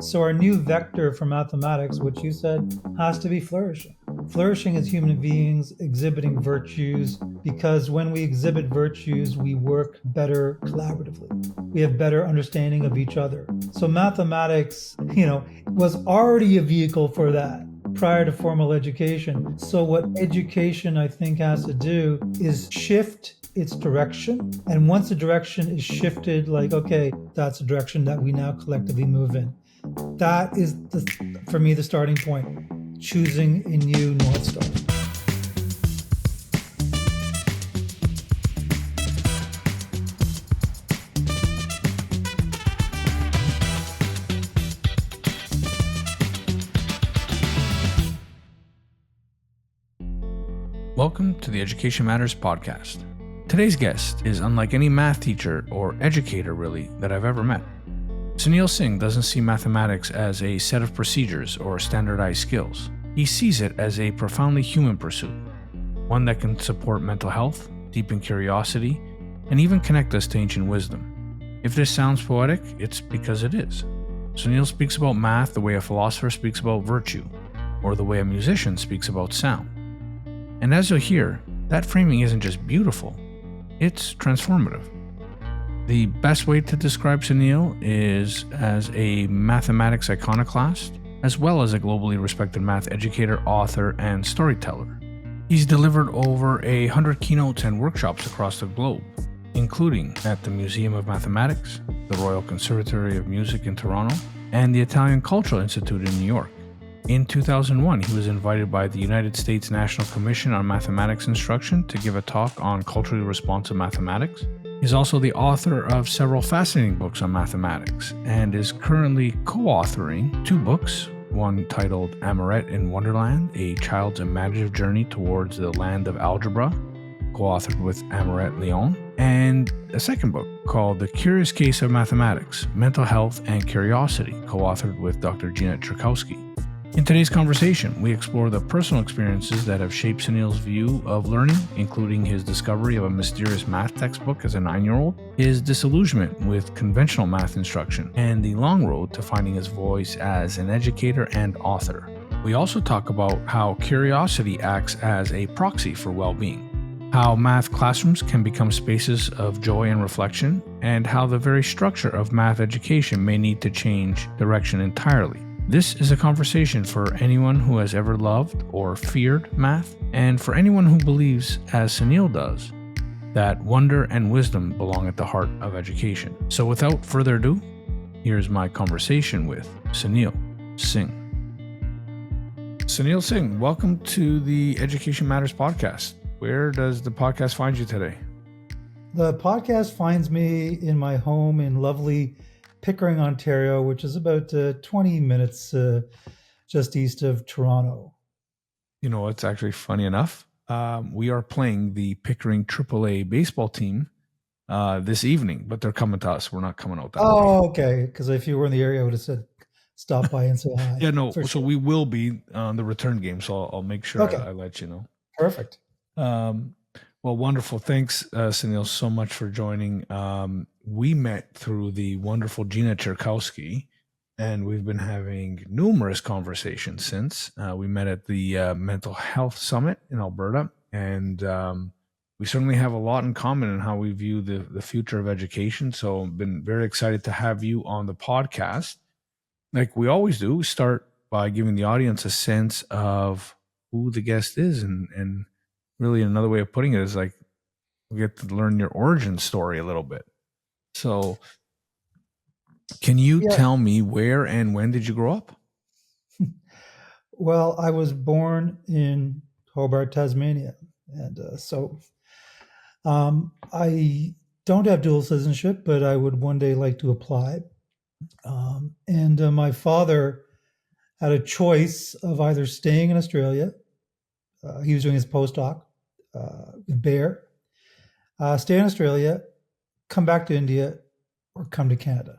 So our new vector for mathematics, which you said, has to be flourishing. Flourishing as human beings exhibiting virtues, because when we exhibit virtues, we work better collaboratively. We have better understanding of each other. So mathematics, was already a vehicle for that prior to formal education. So what education, I think, has to do is shift its direction. And once the direction is shifted, like, okay, that's a direction that we now collectively move in. That is, for me, the starting point, choosing a new North Star. Welcome to the Education Matters podcast. Today's guest is unlike any math teacher or educator, really, that I've ever met. Sunil Singh doesn't see mathematics as a set of procedures or standardized skills. He sees it as a profoundly human pursuit, one that can support mental health, deepen curiosity, and even connect us to ancient wisdom. If this sounds poetic, it's because it is. Sunil speaks about math the way a philosopher speaks about virtue, or the way a musician speaks about sound. And as you'll hear, that framing isn't just beautiful, it's transformative. The best way to describe Sunil is as a mathematics iconoclast, as well as a globally respected math educator, author, and storyteller. He's delivered over 100 keynotes and workshops across the globe, including at the Museum of Mathematics, the Royal Conservatory of Music in Toronto, and the Italian Cultural Institute in New York. In 2001, he was invited by the United States National Commission on Mathematics Instruction to give a talk on culturally responsive mathematics. He's also the author of several fascinating books on mathematics and is currently co-authoring 2 books, one titled Amoret in Wonderland, A Child's Imaginative Journey Towards the Land of Algebra, co-authored with Amoret Leon, and a second book called The Curious Case of Mathematics, Mental Health and Curiosity, co-authored with Dr. Gina Tchaikovsky. In today's conversation, we explore the personal experiences that have shaped Sunil's view of learning, including his discovery of a mysterious math textbook as a 9-year-old, his disillusionment with conventional math instruction, and the long road to finding his voice as an educator and author. We also talk about how curiosity acts as a proxy for well-being, how math classrooms can become spaces of joy and reflection, and how the very structure of math education may need to change direction entirely. This is a conversation for anyone who has ever loved or feared math, and for anyone who believes, as Sunil does, that wonder and wisdom belong at the heart of education. So without further ado, here's my conversation with Sunil Singh. Sunil Singh, welcome to the Education Matters podcast. Where does the podcast find you today? The podcast finds me in my home in lovely Pickering, Ontario, which is about 20 minutes just east of Toronto. You know, it's actually funny enough. We are playing the Pickering AAA baseball team this evening, but they're coming to us. We're not coming out that way. Oh, okay. Because if you were in the area, I would have said, stop by and say hi. Yeah, no. So sure. we will be on the return game, so I'll make sure I let you know. Perfect. Well, wonderful. Thanks, Sunil, so much for joining. We met through the wonderful Gina Tchaikovsky, and we've been having numerous conversations since. We met at the Mental Health Summit in Alberta, and we certainly have a lot in common in how we view the future of education. So I've been very excited to have you on the podcast. Like we always do, we start by giving the audience a sense of who the guest is, and really another way of putting it is like we get to learn your origin story a little bit. So can you tell me where and when did you grow up? Well, I was born in Hobart, Tasmania. And so I don't have dual citizenship, but I would one day like to apply. And my father had a choice of either staying in Australia. He was doing his postdoc with Bayer. Stay in Australia, come back to India, or come to Canada.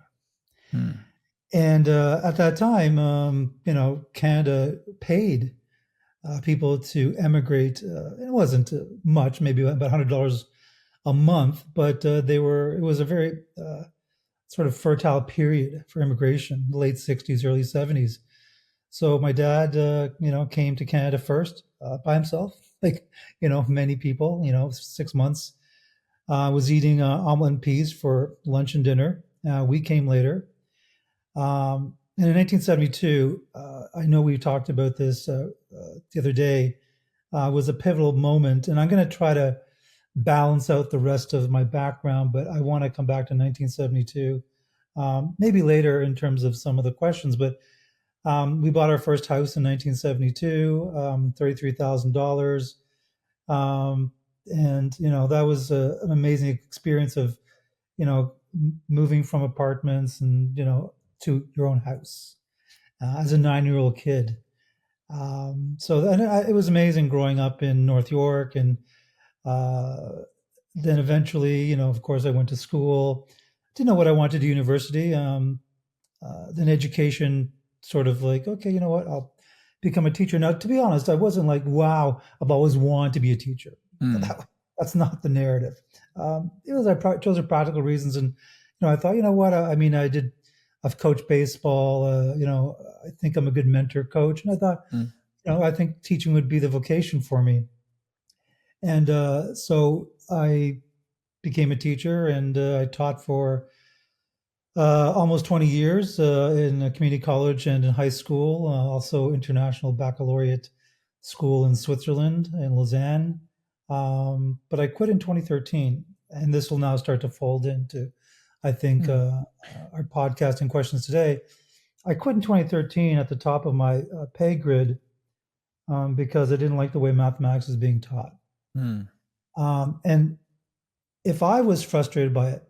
And at that time, Canada paid people to emigrate. It wasn't much, maybe about $100 a month, but it was a very sort of fertile period for immigration, the late 60s, early 70s. So my dad, came to Canada first by himself, like, many people, 6 months. Was eating omelet and peas for lunch and dinner. We came later. And in 1972, I know we talked about this the other day, was a pivotal moment. And I'm going to try to balance out the rest of my background, but I want to come back to 1972, maybe later in terms of some of the questions. But we bought our first house in 1972, $33,000. And, that was an amazing experience of, moving from apartments and, to your own house as a 9-year-old kid. It was amazing growing up in North York. And then eventually, of course, I went to school. Didn't know what I wanted to do university. Then education sort of like, okay, you know what, I'll become a teacher. Now, to be honest, I wasn't like, wow, I've always wanted to be a teacher. That's not the narrative. I chose for practical reasons. And, I thought, what, I've coached baseball, I think I'm a good mentor coach. And I thought, I think teaching would be the vocation for me. And so I became a teacher, and I taught for almost 20 years in a community college and in high school, also international baccalaureate school in Switzerland, in Lausanne. But I quit in 2013, and this will now start to fold into, I think, our podcast and questions today. I quit in 2013 at the top of my pay grid because I didn't like the way mathematics was being taught. And if I was frustrated by it,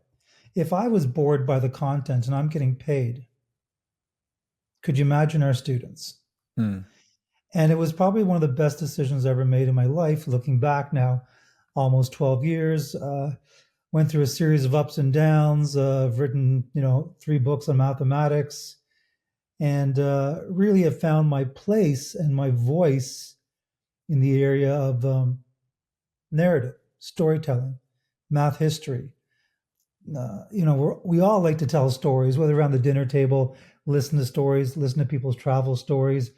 if I was bored by the content and I'm getting paid, could you imagine our students? And it was probably one of the best decisions I ever made in my life, looking back now, almost 12 years. Went through a series of ups and downs. I've written, 3 books on mathematics, and really have found my place and my voice in the area of narrative, storytelling, math history. We all like to tell stories, whether around the dinner table, listen to stories, listen to people's travel stories.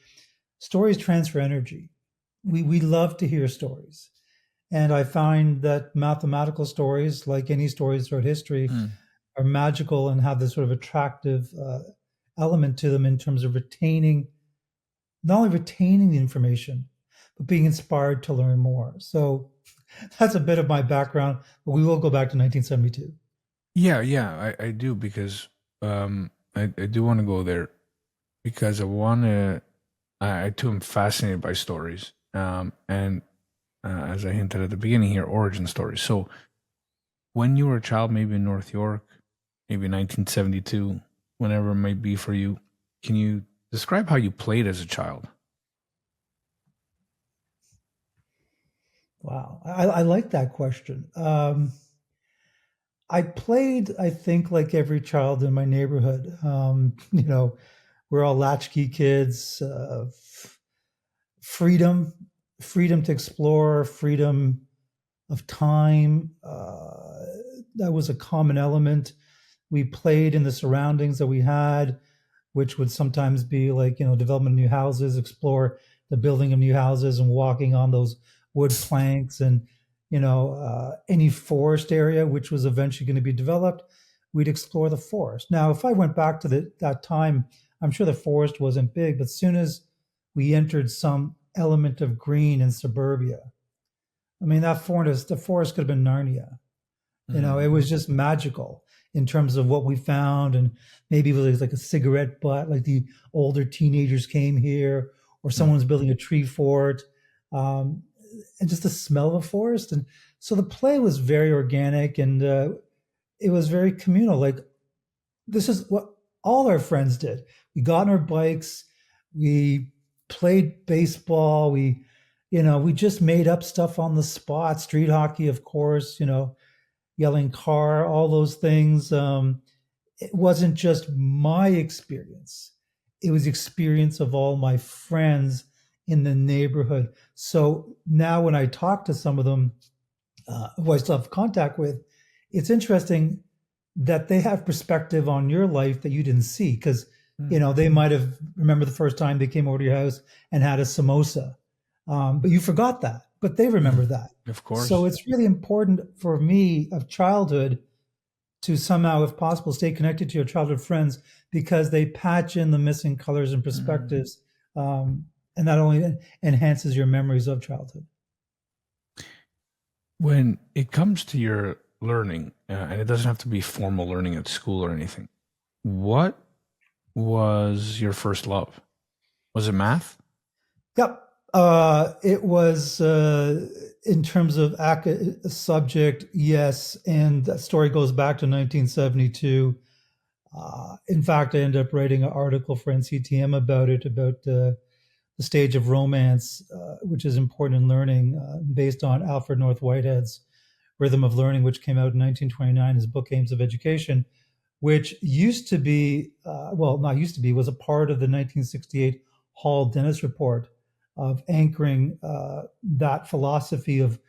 Stories transfer energy. We love to hear stories. And I find that mathematical stories, like any stories throughout history, are magical and have this sort of attractive element to them in terms of not only retaining the information, but being inspired to learn more. So that's a bit of my background, but we will go back to 1972. Yeah, I do, because I do want to go there, because I too am fascinated by stories, and as I hinted at the beginning here, origin stories. So when you were a child, maybe in North York, maybe 1972, whenever it might be for you, can you describe how you played as a child? Wow, I like that question. I played, I think, like every child in my neighborhood. We're all latchkey kids. Freedom to explore, freedom of time. That was a common element. We played in the surroundings that we had, which would sometimes be like, development of new houses, explore the building of new houses and walking on those wood planks, and, any forest area, which was eventually going to be developed, we'd explore the forest. Now, if I went back to that time, I'm sure the forest wasn't big, but as soon as we entered some element of green in suburbia, the forest could have been Narnia. It was just magical in terms of what we found. And maybe it was like a cigarette butt, like the older teenagers came here, or someone was building a tree fort, and just the smell of the forest. And so the play was very organic, and it was very communal. Like, this is what all our friends did. We got on our bikes, we played baseball, we just made up stuff on the spot, street hockey, of course, yelling car, all those things. It wasn't just my experience. It was the experience of all my friends in the neighborhood. So now when I talk to some of them, who I still have contact with, it's interesting. that they have perspective on your life that you didn't see because Mm. they might have remember the first time they came over to your house and had a samosa, but you forgot that, but they remember that. Of So course. it's really important for me of childhood to somehow, if possible, stay connected to your childhood friends because they patch in the missing colors and Mm. perspectives, and that only enhances your memories of childhood. When it comes to your learning, and it doesn't have to be formal learning at school or anything, what was your first love? Was it math? Yep. It was in terms of subject, yes, and that story goes back to 1972. In fact, I ended up writing an article for NCTM about it, about the stage of romance, which is important in learning, based on Alfred North Whitehead's Rhythm of Learning, which came out in 1929, his book Aims of Education, which used to be, well, not used to be, was a part of the 1968 Hall Dennis report of anchoring that philosophy of,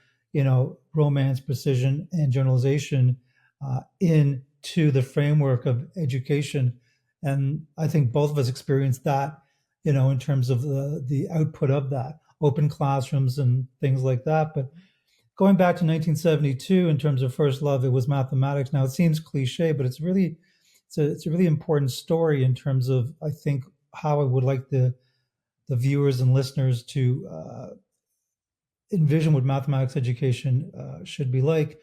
romance, precision, and generalization into the framework of education. And I think both of us experienced that, in terms of the output of that, open classrooms and things like that. But going back to 1972 in terms of first love, it was mathematics. Now it seems cliche, but it's a really important story in terms of, I think, how I would like the viewers and listeners to envision what mathematics education should be like.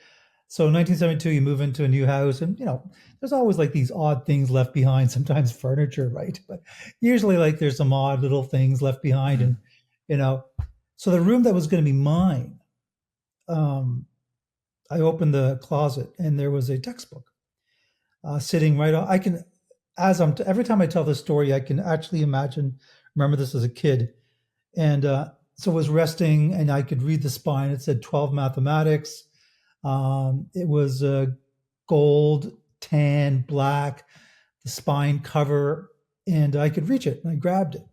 So in 1972, you move into a new house, and there's always like these odd things left behind. Sometimes furniture, right? But usually, like there's some odd little things left behind, Mm. and you know. So the room that was going to be mine, um, I opened the closet, and there was a textbook sitting right on. I can, as I'm every time I tell this story, I can actually remember this as a kid, and so it was resting, and I could read the spine. It said 12 mathematics. It was gold, tan, black, the spine cover, and I could reach it, and I grabbed it.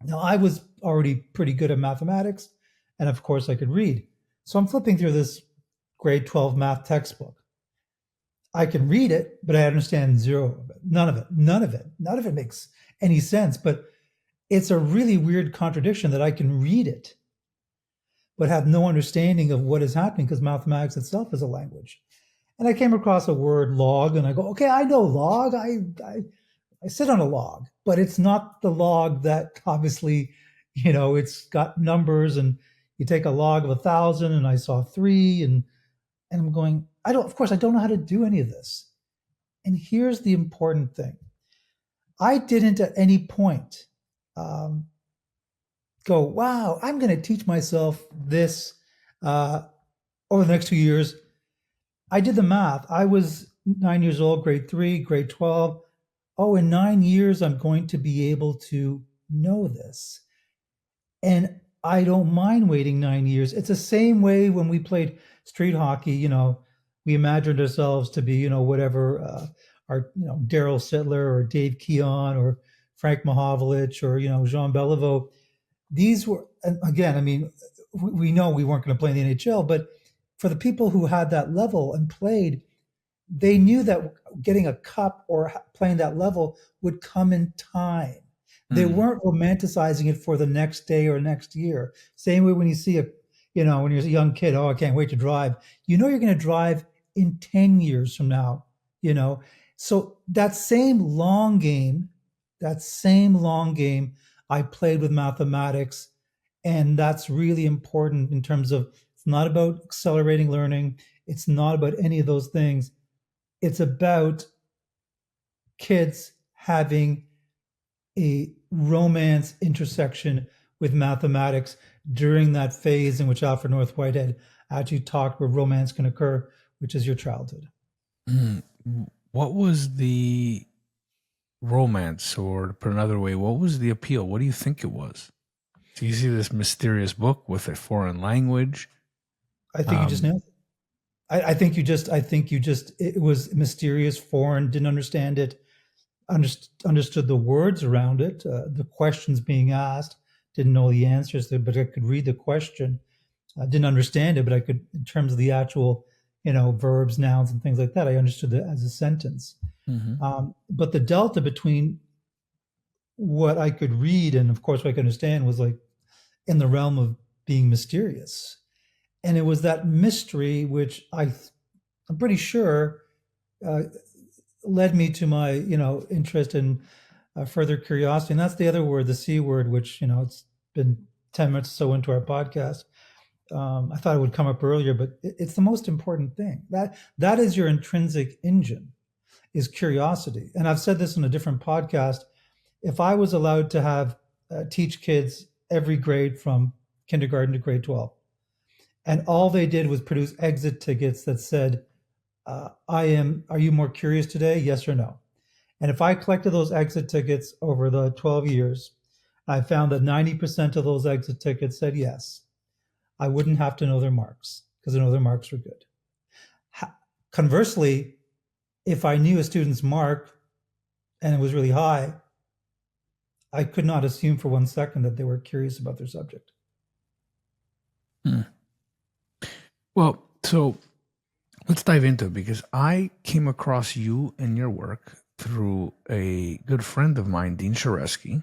Now I was already pretty good at mathematics, and of course I could read. So I'm flipping through this grade 12 math textbook. I can read it, but I understand zero of it. None of it. None of it. None of it makes any sense. But it's a really weird contradiction that I can read it, but have no understanding of what is happening because mathematics itself is a language. And I came across a word log, and I go, okay, I know log. I sit on a log, but it's not the log that obviously, it's got numbers, and you take a log of 1,000, and I saw three, and I'm going, of course, I don't know how to do any of this. And here's the important thing. I didn't at any point um, go, wow, I'm going to teach myself this uh, over the next 2 years. I did the math. I was 9 years old, grade three, grade 12. Oh, in 9 years, I'm going to be able to know this. And I don't mind waiting 9 years. It's the same way when we played street hockey, we imagined ourselves to be, whatever, our, Daryl Sittler or Dave Keon or Frank Mahovlich or, Jean Beliveau. These were, and again, I mean, we know we weren't going to play in the NHL, but for the people who had that level and played, they knew that getting a cup or playing that level would come in time. They Mm. weren't romanticizing it for the next day or next year. Same way when you see when you're a young kid, oh, I can't wait to drive. You're going to drive in 10 years from now, you know. So that same long game I played with mathematics. And that's really important in terms of it's not about accelerating learning. It's not about any of those things. It's about kids having a romance intersection with mathematics during that phase in which Alfred North Whitehead actually talked where romance can occur, which is your childhood. Mm. What was the romance, or to put another way, what was the appeal? What do you think it was? So you see this mysterious book with a foreign language. I think you just Um, nailed it. I think you just, it was mysterious, foreign, didn't understand it, understood the words around it, the questions being asked, didn't know the answers, but I could read the question. I didn't understand it, but I could, in terms of the actual, verbs, nouns, and things like that. I understood it as a sentence. Mm-hmm. But the delta between what I could read and, of course, what I could understand was like in the realm of being mysterious. And it was that mystery which I'm pretty sure uh, led me to my, interest in further curiosity. And that's the other word, the C word, which, it's been 10 minutes or so into our podcast. I thought it would come up earlier, but it's the most important thing. That is your intrinsic engine, is curiosity. And I've said this in a different podcast. If I was allowed to have teach kids every grade from kindergarten to grade 12, and all they did was produce exit tickets that said, are you more curious today? Yes or no? And if I collected those exit tickets over the 12 years, I found that 90% of those exit tickets said yes. I wouldn't have to know their marks because I know their marks were good. Conversely, if I knew a student's mark and it was really high, I could not assume for 1 second that they were curious about their subject. Well, so let's dive into it, because I came across you and your work through a good friend of mine, Dean Sharesky,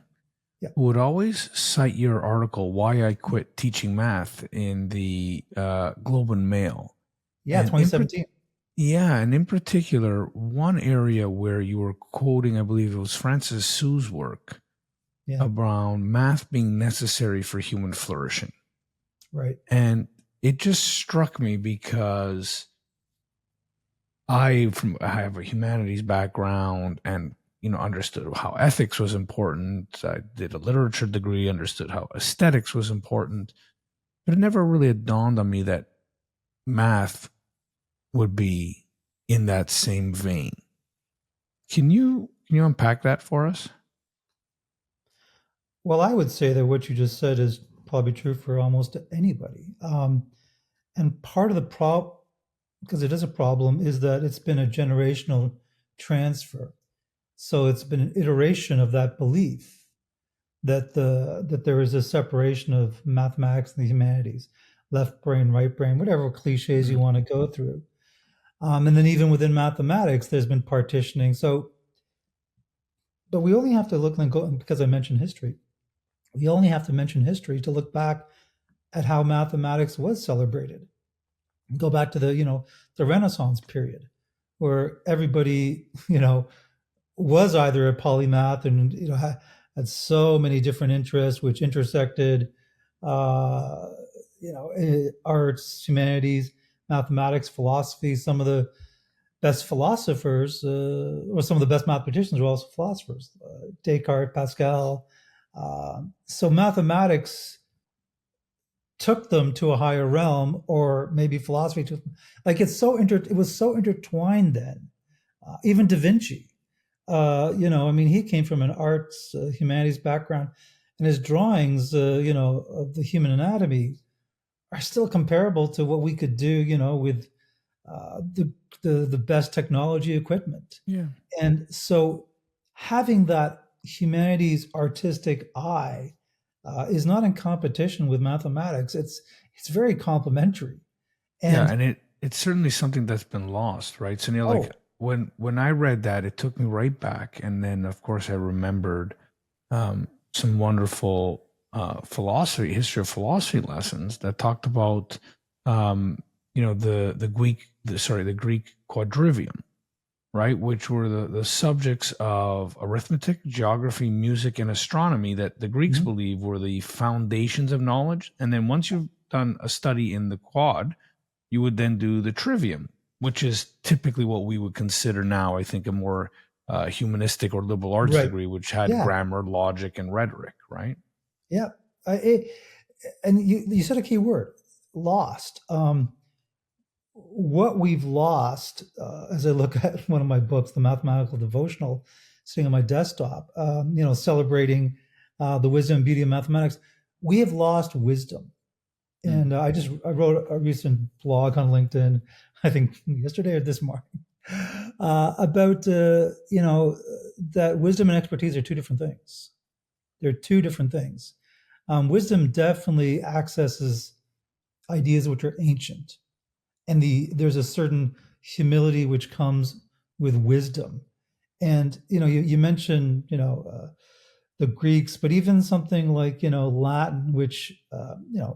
who would always cite your article, Why I Quit Teaching Math, in the Globe and Mail. Yeah, and 2017. And in particular, one area where you were quoting, I believe it was Francis Sue's work around math being necessary for human flourishing. Right. And it just struck me because I have a humanities background and, understood how ethics was important. I did a literature degree, understood how aesthetics was important, but it never really had dawned on me that math would be in that same vein. Can you unpack that for us? Well, I would say that what you just said is probably true for almost anybody. And part of the problem, because it is a problem, is that it's been a generational transfer. So it's been an iteration of that belief that there is a separation of mathematics and the humanities, left brain, right brain, whatever cliches you want to go through. And then even within mathematics, there's been partitioning. But we only have to look and go, because I mentioned history, we only have to mention history to look back at how mathematics was celebrated. Go back to the Renaissance period, where everybody, was either a polymath and, had so many different interests which intersected, arts, humanities, mathematics, philosophy. Some of the best philosophers, or some of the best mathematicians, were also philosophers. Descartes, Pascal. So mathematics took them to a higher realm, or maybe philosophy took them. Like it was so intertwined then. Even Da Vinci, he came from an arts, humanities background, and his drawings, of the human anatomy are still comparable to what we could do, with the best technology equipment. Yeah. And so having that humanities artistic eye is not in competition with mathematics. It's very complementary. And it's certainly something that's been lost, right? So like when I read that, it took me right back, and then of course I remembered some wonderful history of philosophy lessons that talked about the Greek quadrivium, right? Which were the subjects of arithmetic, geography, music, and astronomy that the Greeks believed were the foundations of knowledge. And then once you've done a study in the quad, you would then do the trivium, which is typically what we would consider now, I think, a more humanistic or liberal arts degree, which had grammar, logic, and rhetoric, right? Yeah. And you said a key word, lost. What we've lost, as I look at one of my books, The Mathematical Devotional, sitting on my desktop, celebrating the wisdom and beauty of mathematics, we have lost wisdom. And I wrote a recent blog on LinkedIn, I think yesterday or this morning, about, that wisdom and expertise are two different things. They're two different things. Wisdom definitely accesses ideas which are ancient. and there's a certain humility which comes with wisdom. And you mentioned the Greeks, but even something like Latin, which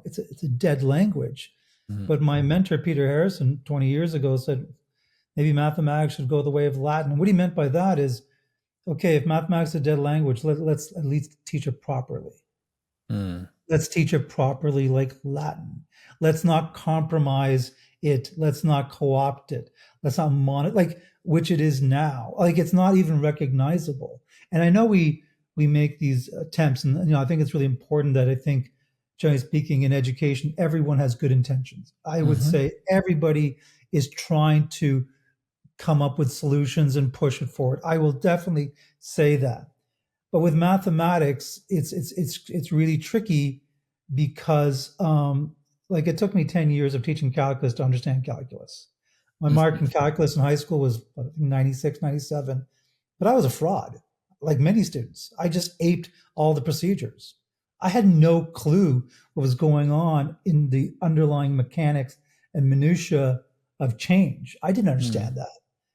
it's a dead language. Mhm. But my mentor Peter Harrison 20 years ago said maybe mathematics should go the way of Latin. And what he meant by that is, okay, if mathematics is a dead language, let's at least teach it properly. Mm. Let's teach it properly like Latin. Let's not compromise it. Let's not co-opt it. Let's not like which it is now. Like it's not even recognizable. And I know we make these attempts, and I think it's really important that I think, generally speaking, in education, everyone has good intentions. I would Mhm. say everybody is trying to come up with solutions and push it forward. I will definitely say that. But with mathematics, it's really tricky because like it took me 10 years of teaching calculus to understand calculus. My mark in calculus in high school was 96, 97, but I was a fraud, like many students. I just aped all the procedures. I had no clue what was going on in the underlying mechanics and minutia of change. I didn't Mm. understand that.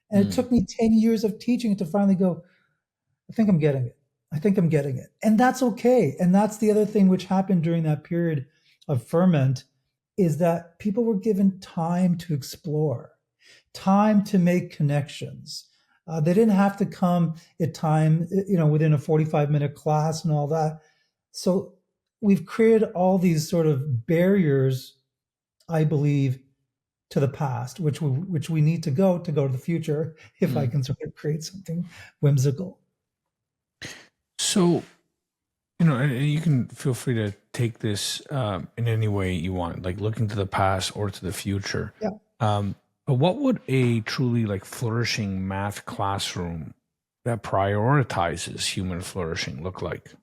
And it Mm. took me 10 years of teaching it to finally go, I think I'm getting it. I think I'm getting it. And that's okay. And that's the other thing which happened during that period of ferment is that people were given time to explore, time to make connections. They didn't have to come at time, within a 45-minute class and all that. So we've created all these sort of barriers, I believe, to the past, which we need to go to the future, if I Mm. can sort of create something whimsical. So, and you can feel free to take this in any way you want, like looking to the past or to the future. Yeah. But what would a truly like flourishing math classroom that prioritizes human flourishing look like?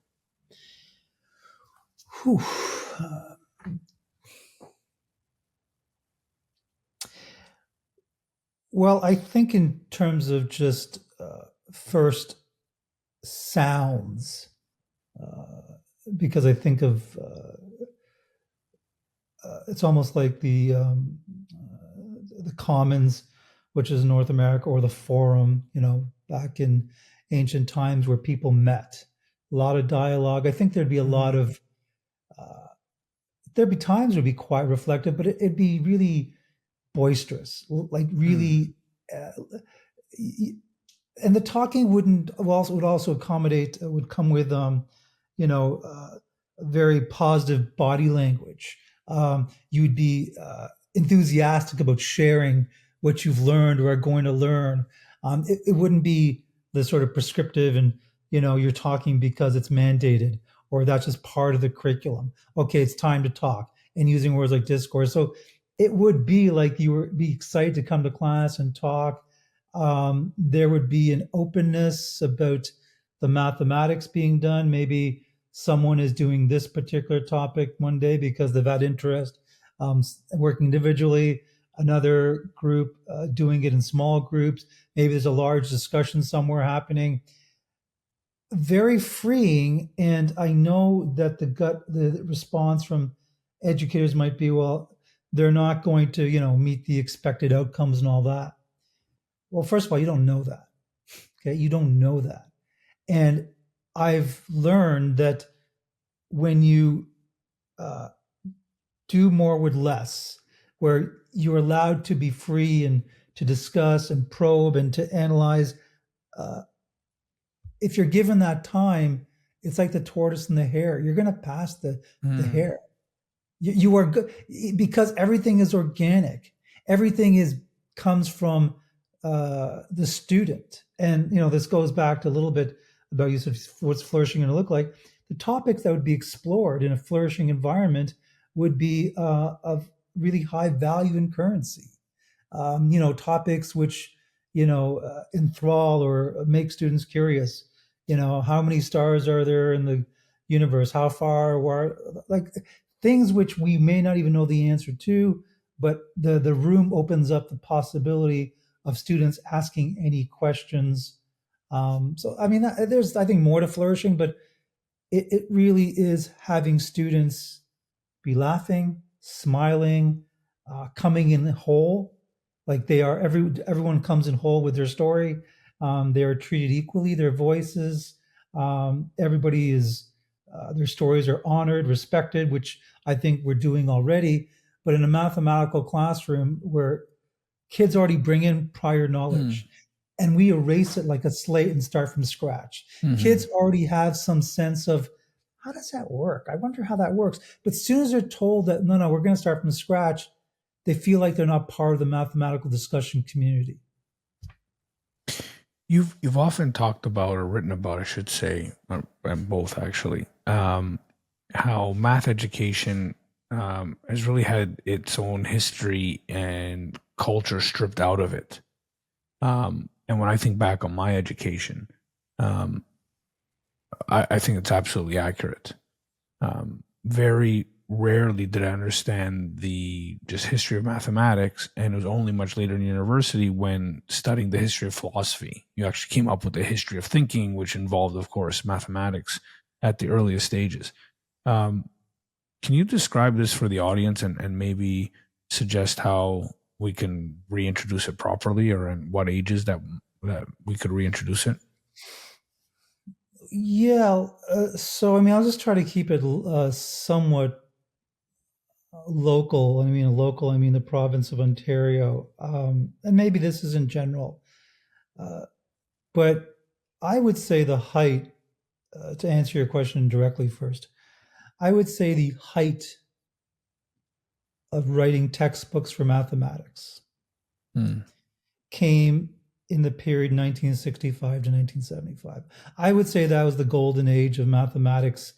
Whew. Well, I think in terms of just first sounds, uh, because I think of it's almost like the commons, which is North America, or the forum, back in ancient times where people met. A lot of dialogue. I think there'd be a lot of uh, there'd be times would be quite reflective, but it'd be really boisterous, like Mm. really. Uh, and the talking would also accommodate would come with you know uh, very positive body language. You'd be enthusiastic about sharing what you've learned or are going to learn. It wouldn't be the sort of prescriptive and you're talking because it's mandated or that's just part of the curriculum. Okay, it's time to talk, and using words like discourse. So it would be like you would be excited to come to class and talk. There would be an openness about the mathematics being done. Maybe someone is doing this particular topic one day because they've had interest, working individually, another group doing it in small groups. Maybe there's a large discussion somewhere happening. Very freeing. And I know that the response from educators might be, well, they're not going to, meet the expected outcomes and all that. Well, first of all, you don't know that. Okay, you don't know that. And I've learned that when you uh, do more with less, where you're allowed to be free and to discuss and probe and to analyze, uh, if you're given that time, it's like the tortoise and the hare. You're going to pass the Mm. hare. You are good because everything is organic. Everything is comes from the student, and this goes back to a little bit about use of what's flourishing going to look like. The topics that would be explored in a flourishing environment would be of really high value and currency. Topics which enthrall or make students curious. How many stars are there in the universe? How far? Where? Like things which we may not even know the answer to, but the room opens up the possibility of students asking any questions. So I mean, there's I think more to flourishing, but it really is having students be laughing, smiling, coming in whole, like they are everyone comes in whole with their story. They are treated equally. Their voices, everybody is their stories are honored, respected, which I think we're doing already. But in a mathematical classroom where kids already bring in prior knowledge and we erase it like a slate and start from scratch. Kids already have some sense of how does that work? I wonder how that works. But as soon as they're told that, no, we're going to start from scratch, they feel like they're not part of the mathematical discussion community. You've often talked about, or written about, I should say, both actually, how math education has really had its own history and culture stripped out of it. And when I think back on my education, I think it's absolutely accurate. Very rarely did I understand the just history of mathematics, and it was only much later in university when studying the history of philosophy, you actually came up with the history of thinking, which involved, of course, mathematics at the earliest stages. Can you describe this for the audience and maybe suggest how we can reintroduce it properly, or in what ages that we could reintroduce it? Yeah. So, I mean, I'll just try to keep it somewhat local. I mean the province of Ontario, and maybe this is in general, but I would say the height, to answer your question directly first, I would say the height of writing textbooks for mathematics came in the period 1965 to 1975. I would say that was the golden age of mathematics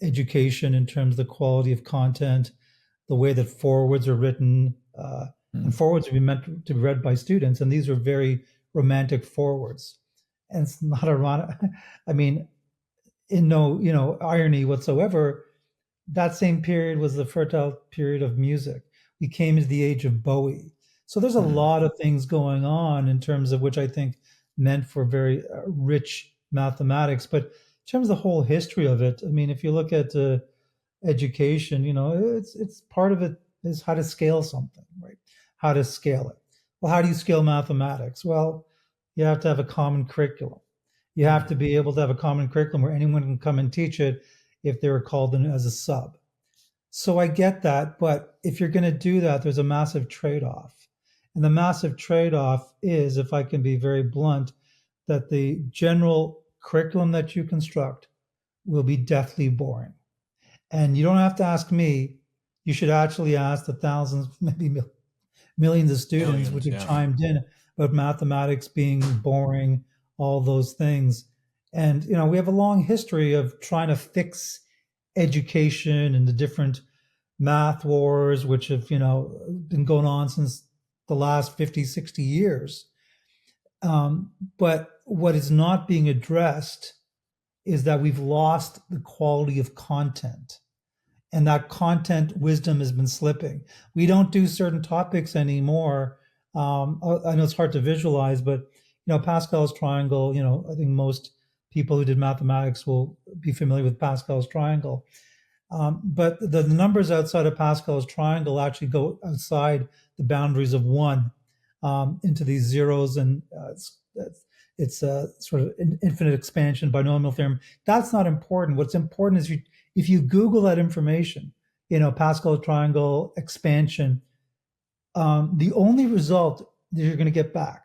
education in terms of the quality of content, the way that forwards are written, and forwards would be meant to be read by students, and these are very romantic forwards. And it's not ironic. I mean, in no irony whatsoever, that same period was the fertile period of music. We came into the age of Bowie. So there's a lot of things going on in terms of which I think meant for very rich mathematics. But in terms of the whole history of it, I mean, if you look at education, it's part of it is how to scale something, right? How to scale it. Well, how do you scale mathematics? Well, you have to have a common curriculum. You have to be able to have a common curriculum where anyone can come and teach it if they were called in as a sub. So I get that, but if you're going to do that, there's a massive trade-off. And the massive trade-off is, if I can be very blunt, that the general curriculum that you construct will be deathly boring. And you don't have to ask me. You should actually ask the thousands, maybe millions of students which have chimed in about mathematics being boring, all those things. And, we have a long history of trying to fix education and the different math wars, which have, been going on since the last 50, 60 years. But what is not being addressed is that we've lost the quality of content. And that content wisdom has been slipping. We don't do certain topics anymore. I know it's hard to visualize, but, Pascal's triangle, I think most people who did mathematics will be familiar with Pascal's triangle. But the numbers outside of Pascal's triangle actually go outside the boundaries of one into these zeros, and it's a sort of infinite expansion binomial theorem. That's not important. What's important is if you Google that information, Pascal's triangle expansion, the only result that you're going to get back,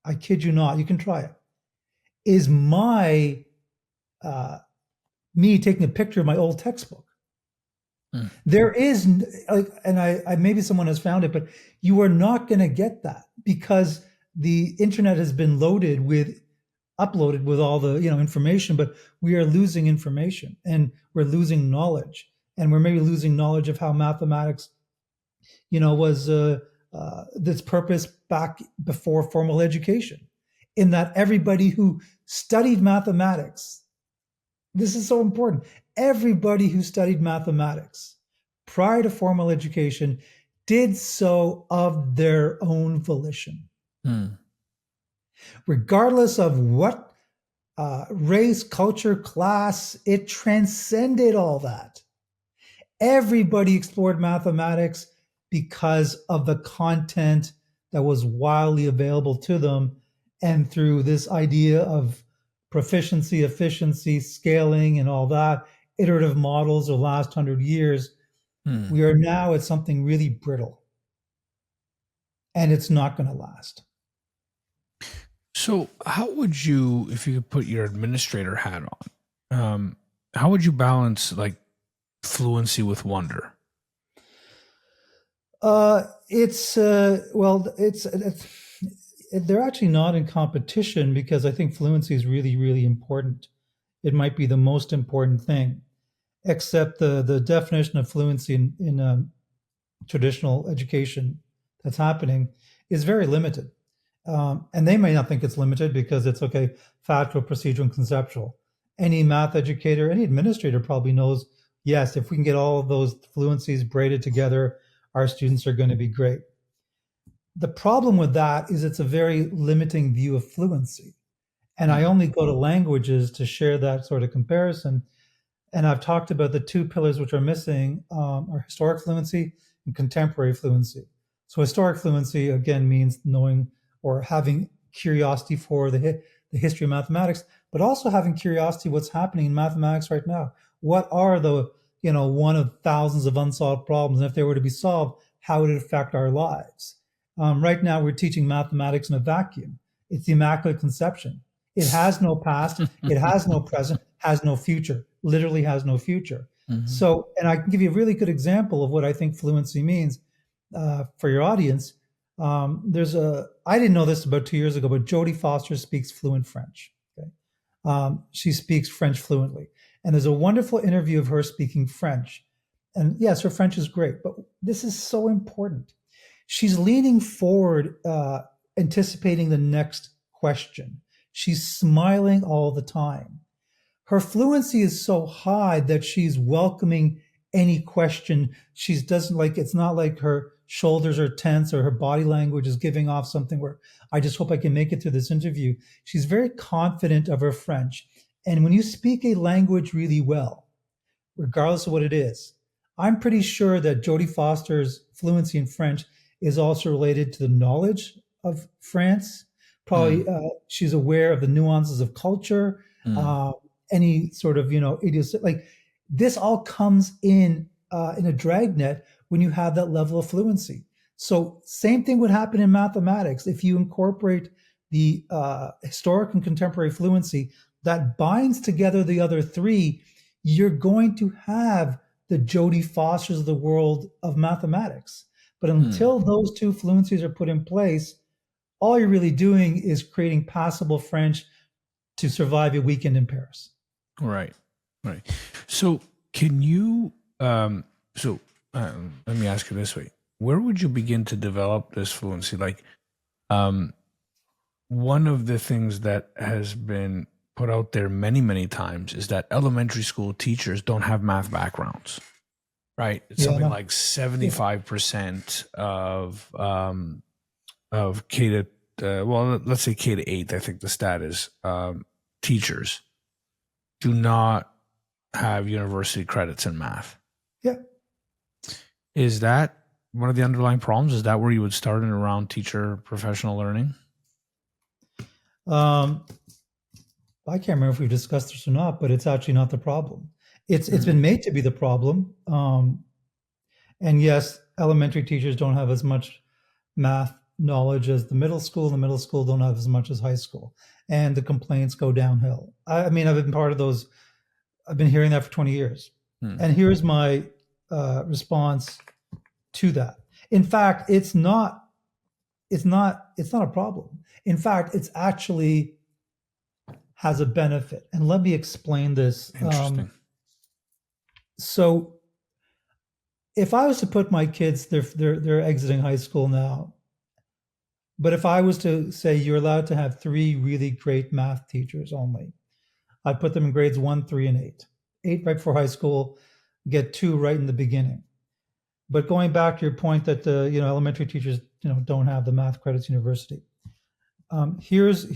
I kid you not, you can try it, is me taking a picture of my old textbook. There is and I maybe someone has found it, but you are not going to get that because the internet has been uploaded with all the information, but we are losing information and we're losing knowledge, and we're maybe losing knowledge of how mathematics was this purpose back before formal education, in that everybody who studied mathematics, this is so important, everybody who studied mathematics prior to formal education did so of their own volition. Regardless of what race, culture, class, it transcended all that. Everybody explored mathematics because of the content that was widely available to them. And through this idea of proficiency, efficiency, scaling, and all that, iterative models of the last 100 years, we are now at something really brittle. And it's not going to last. So, how would you, if you could put your administrator hat on, how would you balance like fluency with wonder? They're actually not in competition, because I think fluency is really, really important. It might be the most important thing, except the definition of fluency in traditional education that's happening is very limited. And they may not think it's limited because it's okay, factual, procedural, and conceptual. Any math educator, any administrator probably knows, yes, if we can get all of those fluencies braided together, our students are going to be great. The problem with that is it's a very limiting view of fluency. And I only go to languages to share that sort of comparison. And I've talked about the two pillars which are missing are historic fluency and contemporary fluency. So historic fluency, again, means knowing or having curiosity for the history of mathematics, but also having curiosity what's happening in mathematics right now. What are the, one of thousands of unsolved problems? And if they were to be solved, how would it affect our lives? Right now, we're teaching mathematics in a vacuum. It's the Immaculate Conception. It has no past, it has no present, has no future, literally has no future. So, and I can give you a really good example of what I think fluency means for your audience. I didn't know this about 2 years ago, but Jodie Foster speaks fluent French. Okay? She speaks French fluently. And there's a wonderful interview of her speaking French. And yes, her French is great, but this is so important. She's leaning forward, anticipating the next question. She's smiling all the time. Her fluency is so high that she's welcoming any question. She doesn't like, it's not like her shoulders are tense or her body language is giving off something where I just hope I can make it through this interview. She's very confident of her French. And when you speak a language really well, regardless of what it is, I'm pretty sure that Jodie Foster's fluency in French is also related to the knowledge of France. Probably she's aware of the nuances of culture, any sort of, like this all comes in a dragnet when you have that level of fluency. So same thing would happen in mathematics. If you incorporate the historic and contemporary fluency that binds together the other three, you're going to have the Jodie Fosters of the world of mathematics. But until those two fluencies are put in place, all you're really doing is creating passable French to survive a weekend in Paris. Right. So can you, let me ask you this way. Where would you begin to develop this fluency? Like, one of the things that has been put out there many, many times is that elementary school teachers don't have math backgrounds, right? It's something like 75% of K to, let's say K to 8, I think the stat is, teachers do not have university credits in math. Yeah. Is that one of the underlying problems? Is that where you would start in around teacher professional learning? I can't remember if we've discussed this or not, but it's actually not the problem. It's been made to be the problem. And yes, elementary teachers don't have as much math knowledge as the middle school, and the middle school don't have as much as high school. And the complaints go downhill. I mean, I've been part of those. I've been hearing that for 20 years. And here's my response to that. In fact, it's not a problem. In fact, it's actually has a benefit. And let me explain this. Interesting. So if I was to put my kids, they're exiting high school now, but if I was to say you're allowed to have 3 really great math teachers only, I'd put them in grades 1, 3, and 8. 8 right before high school, get 2 right in the beginning. But going back to your point that elementary teachers don't have the math credits university. Here's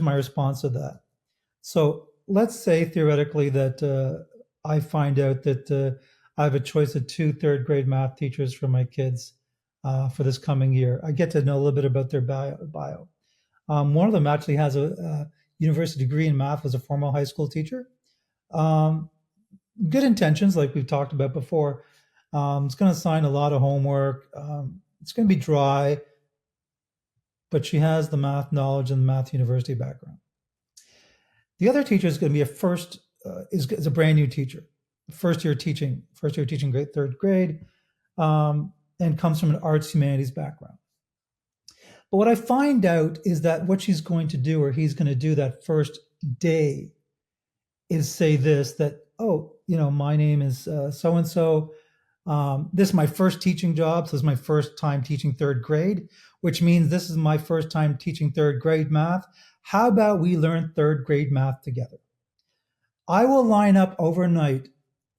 my response to that. So let's say theoretically that I find out that I have a choice of 2 third grade math teachers for my kids for this coming year. I get to know a little bit about their bio. One of them actually has a university degree in math, was a former high school teacher. Good intentions, like we've talked about before. It's going to assign a lot of homework. It's going to be dry, but she has the math knowledge and the math university background. The other teacher is going to be is a brand new teacher, first year teaching grade, third grade, and comes from an arts humanities background. But what I find out is that what she's going to do, or he's going to do that first day, is say that, oh, my name is so-and-so. This is my first teaching job. So this is my first time teaching third grade, which means this is my first time teaching third grade math. How about we learn third grade math together? I will line up overnight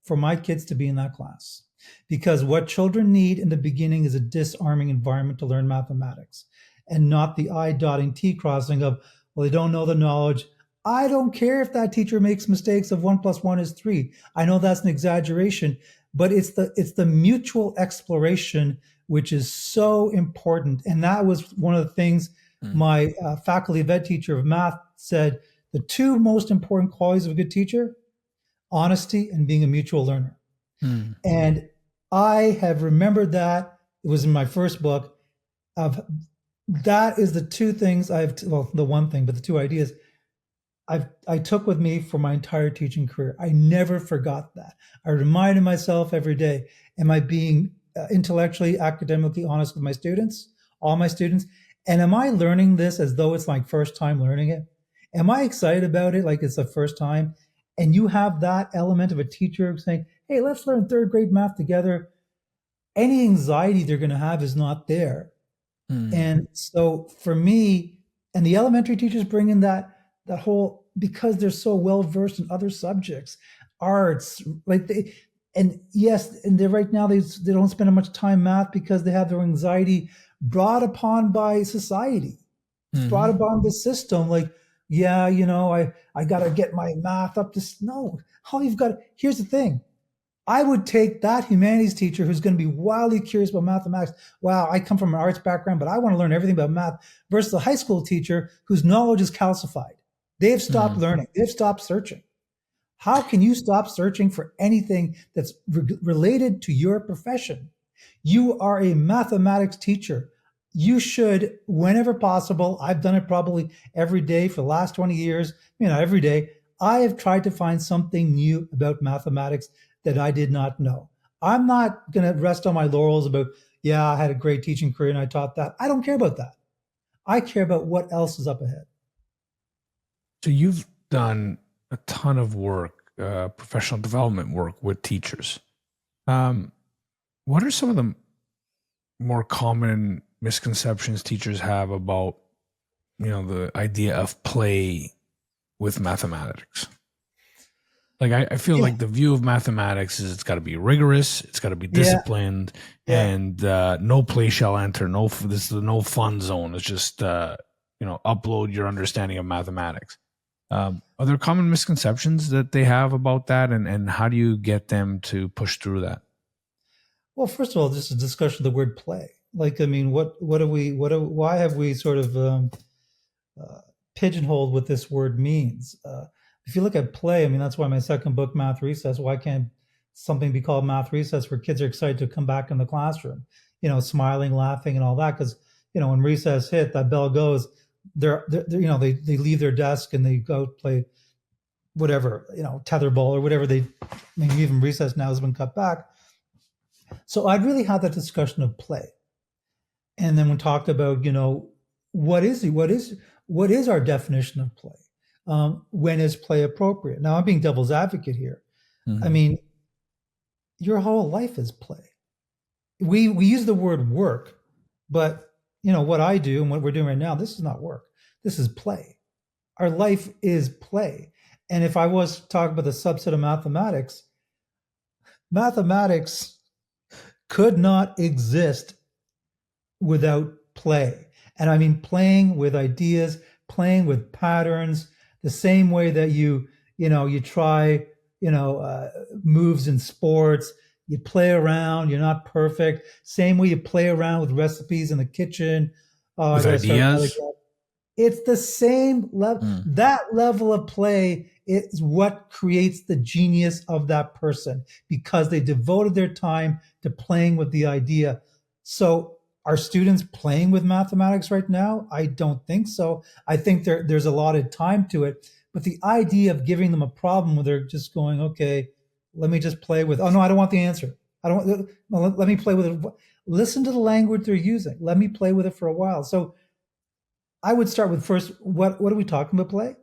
for my kids to be in that class, because what children need in the beginning is a disarming environment to learn mathematics, and not the I dotting T crossing of, well, they don't know the knowledge. I don't care if that teacher makes mistakes of 1 + 1 is 3. I know that's an exaggeration, but it's the mutual exploration which is so important. And that was one of the things my faculty of ed teacher of math said, the two most important qualities of a good teacher: honesty and being a mutual learner. And I have remembered that. It was in my first book. That is the two things the one thing, but the two ideas I took with me for my entire teaching career. I never forgot that. I reminded myself every day, am I being intellectually, academically honest with my students, all my students? And am I learning this as though it's my first time learning it? Am I excited about it like it's the first time? And you have that element of a teacher saying, hey, let's learn third grade math together. Any anxiety they're going to have is not there. And so for me, and the elementary teachers bring in that whole, because they're so well versed in other subjects, arts, and they're right now they don't spend much time math because they have their anxiety brought upon by society. It's brought upon the system. Like, I got to get my math up to no. Here's the thing. I would take that humanities teacher who's going to be wildly curious about mathematics. Wow, I come from an arts background, but I want to learn everything about math, versus the high school teacher whose knowledge is calcified. They've stopped learning. They've stopped searching. How can you stop searching for anything that's related to your profession? You are a mathematics teacher. You should, whenever possible, I've done it probably every day for the last 20 years, every day, I have tried to find something new about mathematics that I did not know. I'm not going to rest on my laurels about, I had a great teaching career and I taught that. I don't care about that. I care about what else is up ahead. So you've done a ton of work, professional development work with teachers. What are some of the more common misconceptions teachers have about, the idea of play with mathematics? Like, I feel like the view of mathematics is it's got to be rigorous, it's got to be disciplined, and no play shall enter. This is the no fun zone. It's just, upload your understanding of mathematics. Are there common misconceptions that they have about that, and how do you get them to push through that? Well, first of all, just a discussion of the word play. Like, I mean, why have we sort of pigeonholed what this word means? If you look at play, I mean, that's why my second book, Math Recess, why can't something be called Math Recess, where kids are excited to come back in the classroom, smiling, laughing, and all that? Because, when recess hit, that bell goes, they leave their desk and they go play whatever, tetherball or whatever maybe even recess now has been cut back. So I'd really have that discussion of play. And then we talked about, what is our definition of play? When is play appropriate? Now, I'm being devil's advocate here. I mean, your whole life is play. We use the word work, but what I do and what we're doing right now, this is not work. This is play. Our life is play. And if I was talking about the subset of mathematics could not exist without play. And I mean playing with ideas, playing with patterns, the same way that you try, moves in sports, You play around. You're not perfect. Same way you play around with recipes in the kitchen. Oh, I With got to start that ideas. again. It's the same level. Mm. That level of play is what creates the genius of that person because they devoted their time to playing with the idea. So, are students playing with mathematics right now? I don't think so. I think there's a lot of time to it. But the idea of giving them a problem where they're just going, okay, let me just play with, oh no, I don't want the answer. I don't want, no, let me play with it. Listen to the language they're using. Let me play with it for a while. So I would start with first, what are we talking about play?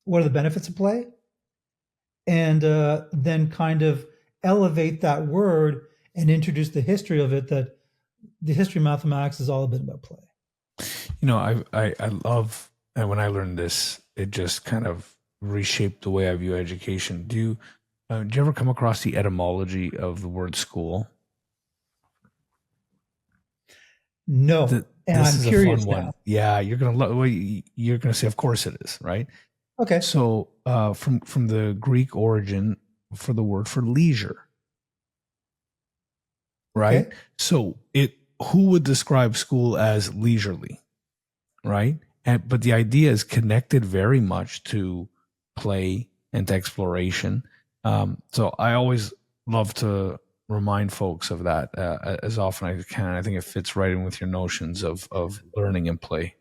What are the benefits of play? And then kind of elevate that word and introduce the history of it, that the history of mathematics is all a bit about play. I love, and when I learned this, it just kind of reshaped the way I view education. Do you ever come across the etymology of the word school? No, and This I'm is a fun curious one. now. Yeah, you're gonna well, you're gonna say, of course it is, right? Okay. So, from the Greek origin for the word for leisure, right? Okay. So who would describe school as leisurely, right? But the idea is connected very much to play and to exploration. So I always love to remind folks of that as often as I can. I think it fits right in with your notions of learning and play.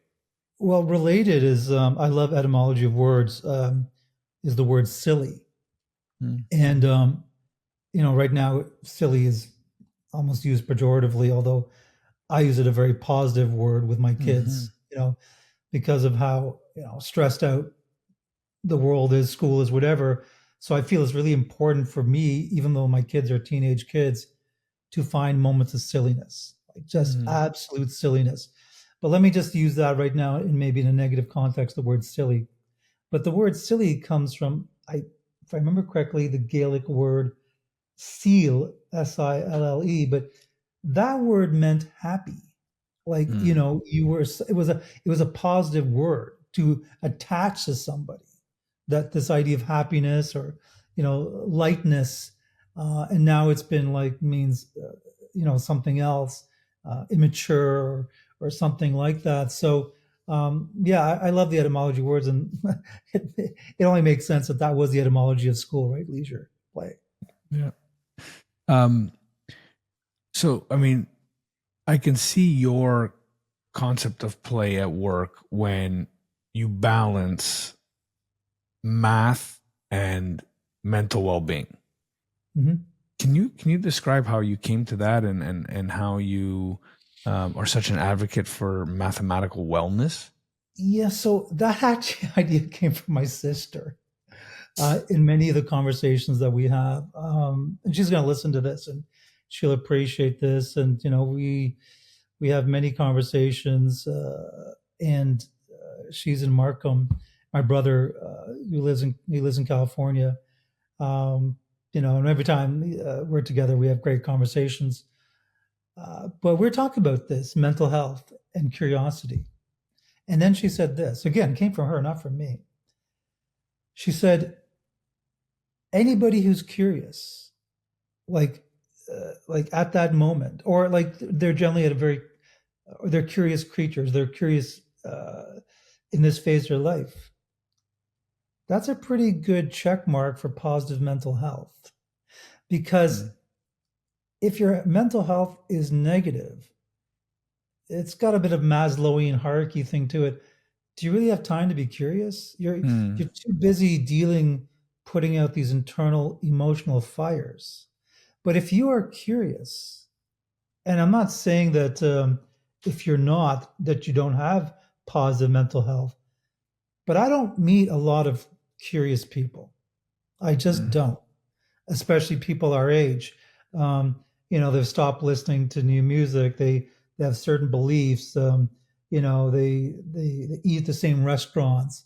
Well, related is I love etymology of words. Is the word silly, Mm. and right now silly is almost used pejoratively, although I use it a very positive word with my Mm-hmm. kids. Because of how stressed out the world is, school is, whatever. So I feel it's really important for me, even though my kids are teenage kids, to find moments of silliness, like just Mm-hmm. absolute silliness. But let me just use that right now, in maybe in a negative context, the word silly. But the word silly comes from, if I remember correctly, the Gaelic word seal, Sille, but that word meant happy. Like, Mm. it was a positive word to attach to somebody, that this idea of happiness or lightness, and now it's been like means something else, immature, or something like that. So yeah, I love the etymology words, and it only makes sense that that was the etymology of school, right? Leisure, play. Yeah. Um, so, I mean, I can see your concept of play at work when you balance math and mental well-being. Mm-hmm. Can you describe how you came to that and how you are such an advocate for mathematical wellness? Yeah, so that actually idea came from my sister, in many of the conversations that we have. And she's going to listen to this, and she'll appreciate this. And we have many conversations, and she's in Markham. My brother, who lives in California. Um, and every time we're together, we have great conversations. But we're talking about this mental health and curiosity. And then she said this again, came from her, not from me. She said, anybody who's curious, like at that moment, or like they're generally at a very, or they're curious creatures, they're curious in this phase of their life. That's a pretty good check mark for positive mental health. Because Mm. if your mental health is negative, it's got a bit of Maslowian hierarchy thing to it. Do you really have time to be curious? You're Mm. too busy putting out these internal emotional fires. But if you are curious, and I'm not saying that if you're not, that you don't have positive mental health, but I don't meet a lot of curious people. I just Mm. don't, especially people our age. They've stopped listening to new music. They have certain beliefs. They eat at the same restaurants.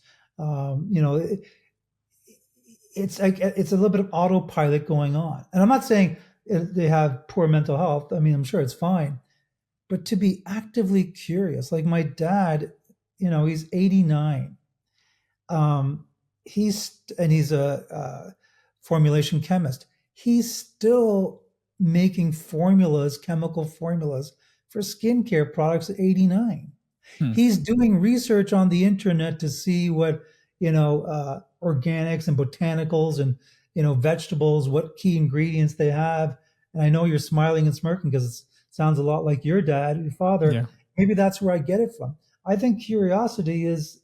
It's like it's a little bit of autopilot going on. And I'm not saying they have poor mental health. I mean, I'm sure it's fine, but to be actively curious, like my dad, he's 89. Um, he's a formulation chemist. He's still making formulas, chemical formulas for skincare products at 89. Hmm. He's doing research on the internet to see what, organics and botanicals and, vegetables, what key ingredients they have. And I know you're smiling and smirking because it sounds a lot like your dad, your father. Yeah. Maybe that's where I get it from. I think curiosity is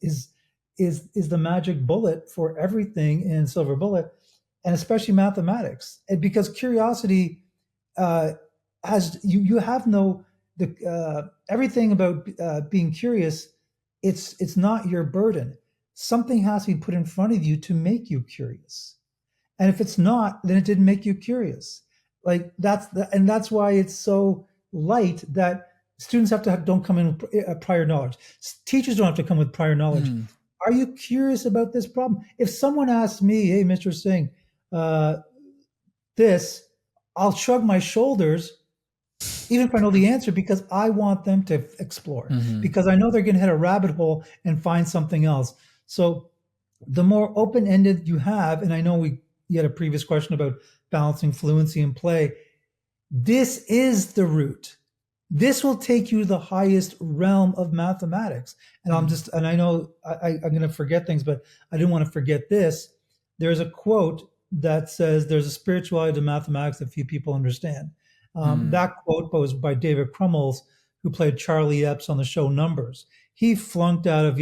the magic bullet for everything in Silver Bullet, and especially mathematics. And because curiosity uh, has you have no the everything about being curious. It's not your burden. Something has to be put in front of you to make you curious. And if it's not, then it didn't make you curious. Like and that's why it's so light that students don't come in with prior knowledge. Teachers don't have to come with prior knowledge. Hmm. Are you curious about this problem? If someone asks me, "Hey, Mr. Singh, uh, this," I'll shrug my shoulders, even if I know the answer, because I want them to explore, Mm-hmm. because I know they're going to hit a rabbit hole and find something else. So the more open-ended you have, and I know you had a previous question about balancing fluency and play. This is the root. This will take you to the highest realm of mathematics. And and I know I'm going to forget things, but I didn't want to forget this. There's a quote that says there's a spirituality to mathematics that few people understand. That quote was by David Crummels, who played Charlie Epps on the show Numbers. He flunked out of,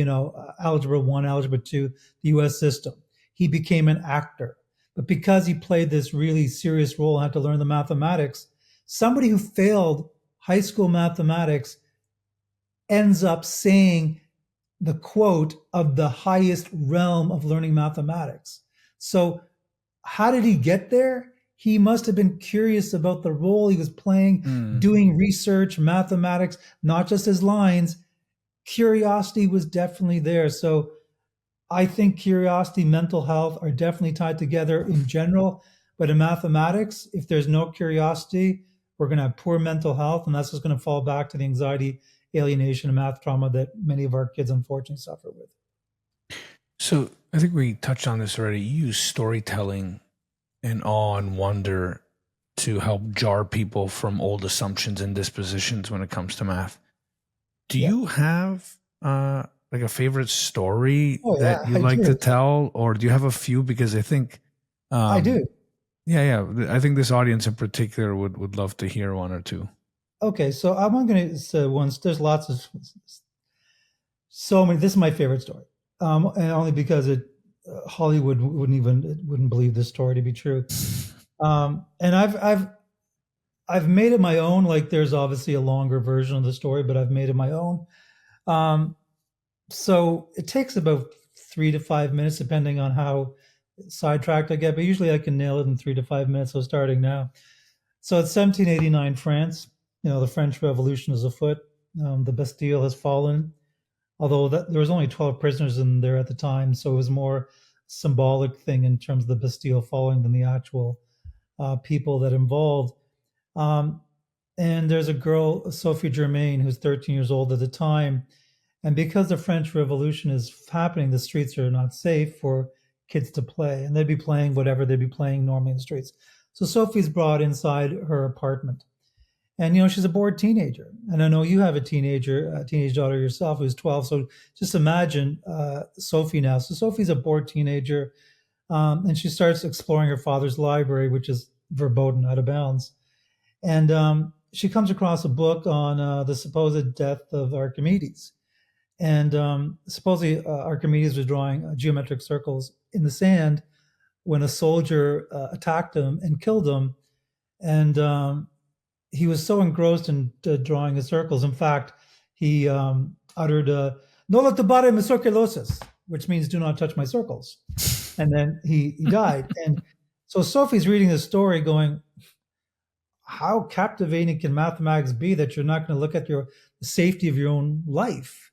Algebra 1, Algebra 2, the US system. He became an actor. But because he played this really serious role and had to learn the mathematics, somebody who failed high school mathematics ends up saying the quote of the highest realm of learning mathematics. So how did he get there? He must have been curious about the role he was playing, doing research, mathematics, not just his lines. Curiosity was definitely there. So I think curiosity, mental health are definitely tied together in general. But in mathematics, if there's no curiosity, we're going to have poor mental health, and that's just going to fall back to the anxiety, alienation, and math trauma that many of our kids unfortunately suffer with. So I think we touched on this already. You use storytelling and awe and wonder to help jar people from old assumptions and dispositions when it comes to math. Do you have like a favorite story that you like to tell, or do you have a few? Because I think I do. Yeah. I think this audience in particular would love to hear one or two. Okay, so I'm going to say once. There's lots of so many. This is my favorite story, and only because Hollywood wouldn't believe this story to be true. And I've made it my own. Like there's obviously a longer version of the story, but I've made it my own. So it takes about 3 to 5 minutes, depending on how sidetracked I get, but usually I can nail it in 3 to 5 minutes. So starting now. So it's 1789 France. The French Revolution is afoot. The Bastille has fallen, although there was only 12 prisoners in there at the time. So it was more symbolic thing in terms of the Bastille falling than the actual people that involved. And there's a girl, Sophie Germain, who's 13 years old at the time. And because the French Revolution is happening, the streets are not safe for kids to play. And they'd be playing whatever they'd be playing normally in the streets. So Sophie's brought inside her apartment. And, she's a bored teenager. And I know you have a teenage daughter yourself who's 12. So just imagine Sophie now. So Sophie's a bored teenager. And she starts exploring her father's library, which is verboten, out of bounds. And she comes across a book on the supposed death of Archimedes. And supposedly Archimedes was drawing geometric circles in the sand when a soldier attacked him and killed him. And he was so engrossed in drawing the circles. In fact, he uttered, "No la toccare mis circulosis," which means "do not touch my circles." And then he died. And so Sophie's reading this story going, how captivating can mathematics be that you're not going to look at the safety of your own life?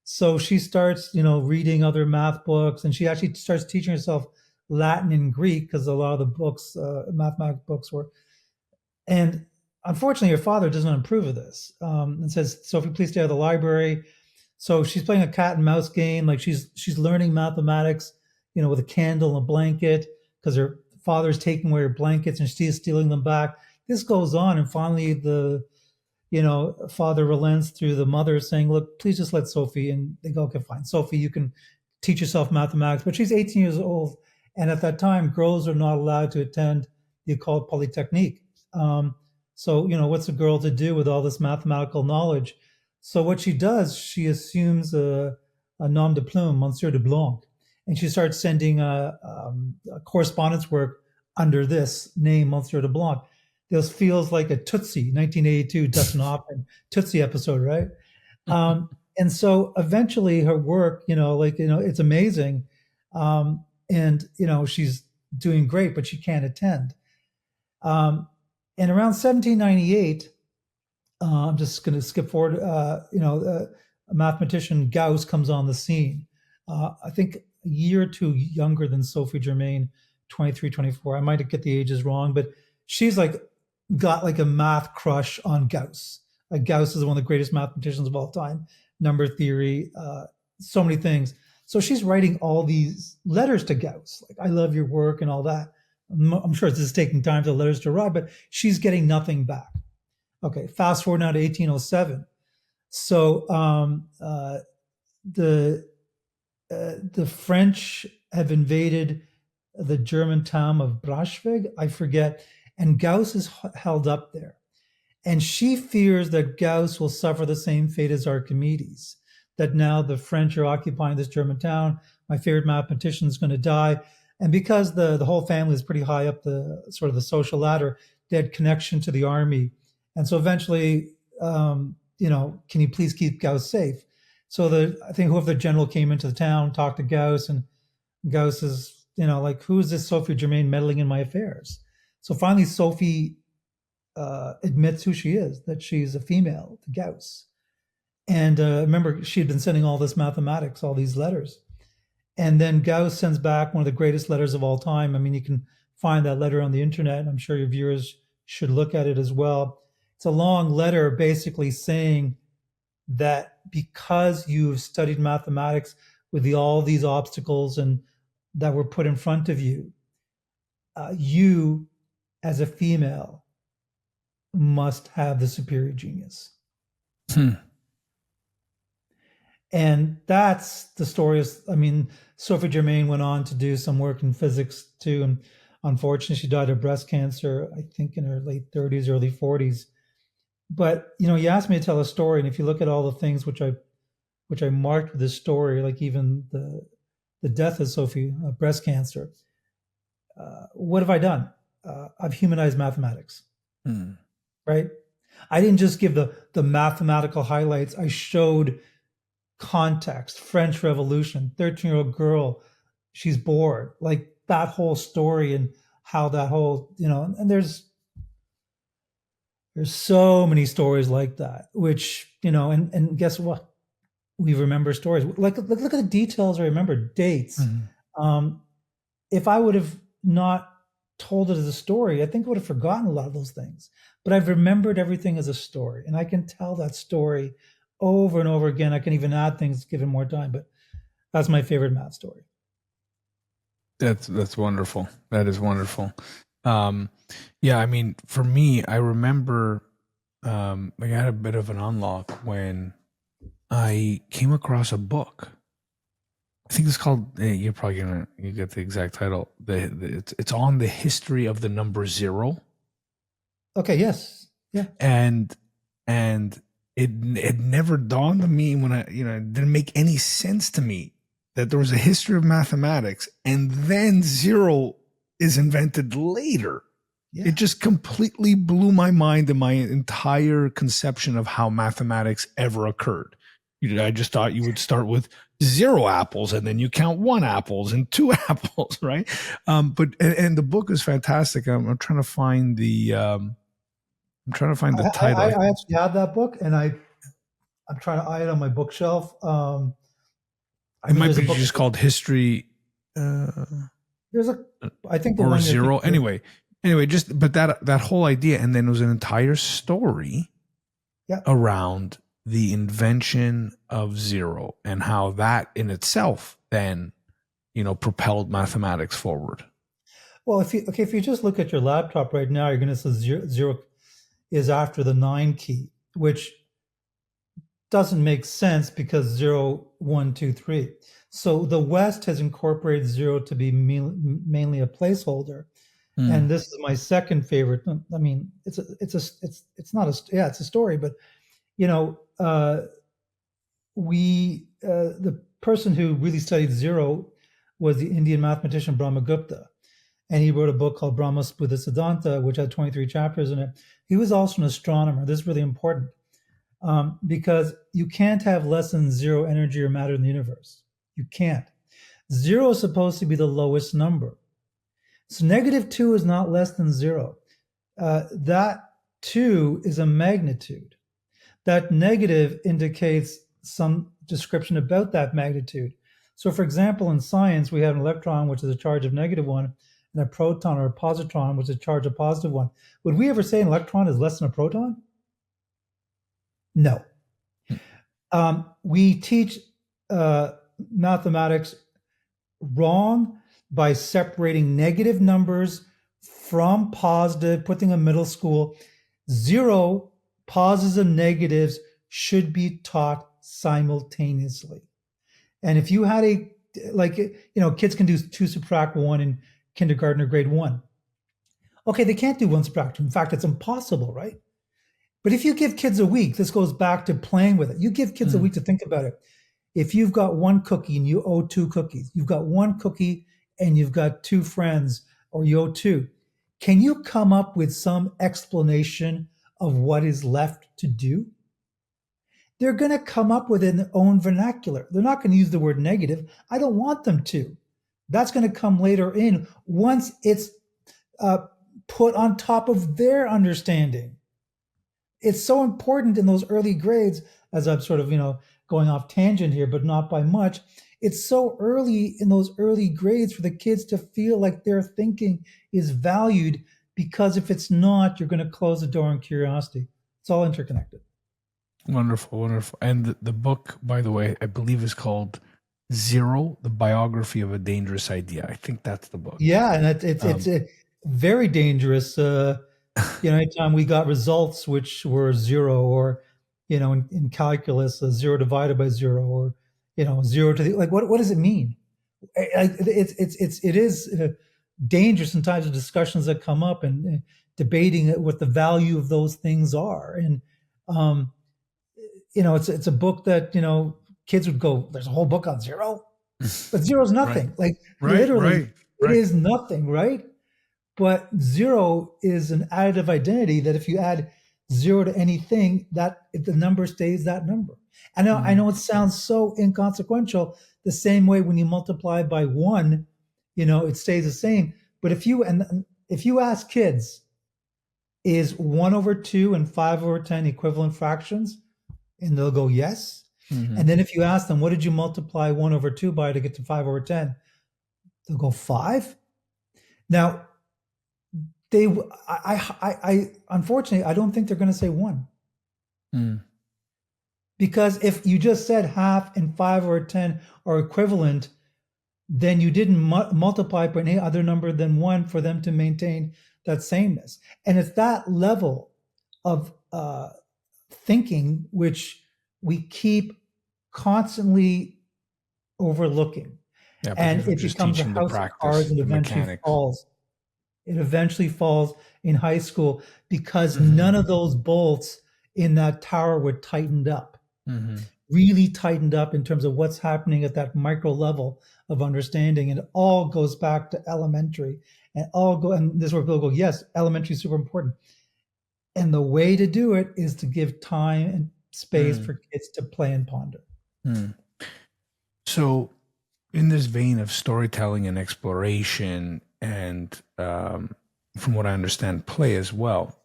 So she starts, reading other math books, and she actually starts teaching herself Latin and Greek because a lot of the books, mathematics books were. And unfortunately, her father doesn't approve of this and says, "Sophie, please stay out of the library." So she's playing a cat and mouse game. Like she's learning mathematics, with a candle and a blanket because her father's taking away her blankets and she's stealing them back. This goes on, and finally father relents through the mother saying, look, please just let Sophie. And they go, okay, fine. Sophie, you can teach yourself mathematics. But she's 18 years old. And at that time, girls are not allowed to attend the École Polytechnique. So, what's a girl to do with all this mathematical knowledge? So what she does, she assumes a nom de plume, Monsieur de Blanc, and she starts sending a correspondence work under this name, Monsieur de Blanc. This feels like a Tootsie, 1982 Dustin Hoffman Tootsie episode, right? And so eventually her work, it's amazing. And, she's doing great, but she can't attend. And around 1798, I'm just going to skip forward, a mathematician Gauss comes on the scene. I think a year or two younger than Sophie Germain, 23, 24. I might get the ages wrong, but she's got a math crush on Gauss. Gauss is one of the greatest mathematicians of all time, number theory, so many things. So she's writing all these letters to Gauss, I love your work and all that. I'm sure this is taking time for the letters to arrive, but she's getting nothing back. Okay, fast forward now to 1807. So the French have invaded the German town of Braunschweig, I forget, and Gauss is held up there. And she fears that Gauss will suffer the same fate as Archimedes, that now the French are occupying this German town. My favorite mathematician is going to die. And because the whole family is pretty high up the sort of the social ladder, they had connection to the army. And so eventually, can you please keep Gauss safe? So I think whoever the general came into the town, talked to Gauss, and Gauss is, who is this Sophie Germain meddling in my affairs? So finally, Sophie admits who she is, that she's a female to Gauss. And remember, she had been sending all this mathematics, all these letters. And then Gauss sends back one of the greatest letters of all time. I mean, you can find that letter on the internet. I'm sure your viewers should look at it as well. It's a long letter basically saying that because you've studied mathematics with all these obstacles and that were put in front of you, you as a female must have the superior genius. And that's the story. Sophie Germain went on to do some work in physics too. And unfortunately, she died of breast cancer, I think in her late 30s, early 40s. But, you asked me to tell a story. And if you look at all the things which I marked with this story, like even the death of Sophie, breast cancer, what have I done? I've humanized mathematics, right? I didn't just give the mathematical highlights. I showed context, French Revolution, 13-year-old girl, she's bored, that whole story and how that whole, and there's so many stories like that, which, and guess what? We remember stories. Look at the details. I remember dates. If I would have not told it as a story, I think I would have forgotten a lot of those things. But I've remembered everything as a story, and I can tell that story over and over again. I can even add things given more time, but that's my favorite math story. That's wonderful. That is wonderful. For me, I remember I had a bit of an unlock when I came across a book. I think it's called, you're probably you get the exact title. It's on the history of the number zero. Okay. Yes. Yeah. And it never dawned on me when it didn't make any sense to me that there was a history of mathematics and then zero is invented later. Yeah. It just completely blew my mind and my entire conception of how mathematics ever occurred. I just thought you would start with 0 apples and then you count 1 apples and 2 apples, right? But the book is fantastic. I'm trying to find the title. I actually have that book, and I'm trying to eye it on my bookshelf. It might be just called History. I think, or Zero. Anyway, but that whole idea, and then it was an entire story around the invention of zero and how that in itself then, propelled mathematics forward. Well, if you just look at your laptop right now, you're going to see zero is after the 9 key, which doesn't make sense because 0, 1, 2, 3. So the West has incorporated zero to be mainly a placeholder. And this is my second favorite. I mean, it's not a yeah, it's a story, but you know, the person who really studied zero was the Indian mathematician Brahmagupta, and he wrote a book called Brahma Spuddha Siddhanta, which had 23 chapters in it. He was also an astronomer. This is really important because you can't have less than zero energy or matter in the universe. You can't. Zero is supposed to be the lowest number. So -2 is not less than zero. That 2 is a magnitude. That negative indicates some description about that magnitude. So, for example, in science, we have an electron, which is a charge of -1, and a proton or a positron, which is a charge of +1. Would we ever say an electron is less than a proton? No. We teach mathematics wrong by separating negative numbers from positive, putting a middle school. Zero, positives and negatives should be taught simultaneously. And if you had kids can do 2 subtract 1 in kindergarten or grade 1. Okay, they can't do 1 subtract 2. In fact, it's impossible, right? But if you give kids a week, this goes back to playing with it. You give kids a week to think about it. If you've got 1 cookie and you owe 2 cookies, you've got 1 cookie and you've got 2 friends, or you owe 2, can you come up with some explanation of what is left to do? They're going to come up with their own vernacular. They're not going to use the word negative. I don't want them to. That's going to come later in once it's put on top of their understanding. It's so important in those early grades, as I'm sort of, going off tangent here, but not by much. It's so early in those early grades for the kids to feel like their thinking is valued, because if it's not, you're going to close the door on curiosity. It's all interconnected. Wonderful, wonderful. And the book, by the way, I believe is called Zero, The Biography of a Dangerous Idea. I think that's the book. Yeah, and it's very dangerous. Anytime we got results which were 0, or, in calculus, 0 divided by 0, or, 0 to the, like, what does it mean? It is dangerous in times of discussions that come up and debating what the value of those things are. And, it's a book that, kids would go, there's a whole book on 0, but 0 is nothing. Right. Literally, Right. It is nothing, right? But 0 is an additive identity that if you add 0 to anything, that if the number stays that number. I know it sounds so inconsequential, the same way when you multiply by 1, it stays the same. But if you ask kids, is 1/2 and 5/10 equivalent fractions? And they'll go, yes. Mm-hmm. And then if you ask them, what did you multiply 1/2 by to get to 5/10? They'll go 5. Now, I unfortunately, I don't think they're going to say 1. Because if you just said half and 5/10 are equivalent, then you didn't multiply by any other number than 1 for them to maintain that sameness. And it's that level of thinking which we keep constantly overlooking. Yeah, and it becomes a house of cards and eventually falls. It eventually falls in high school because none of those bolts in that tower were tightened up, really tightened up in terms of what's happening at that micro level of understanding. And it all goes back to elementary, and this is where people go, yes, elementary is super important. And the way to do it is to give time and space for kids to play and ponder. So in this vein of storytelling and exploration and from what I understand, play as well,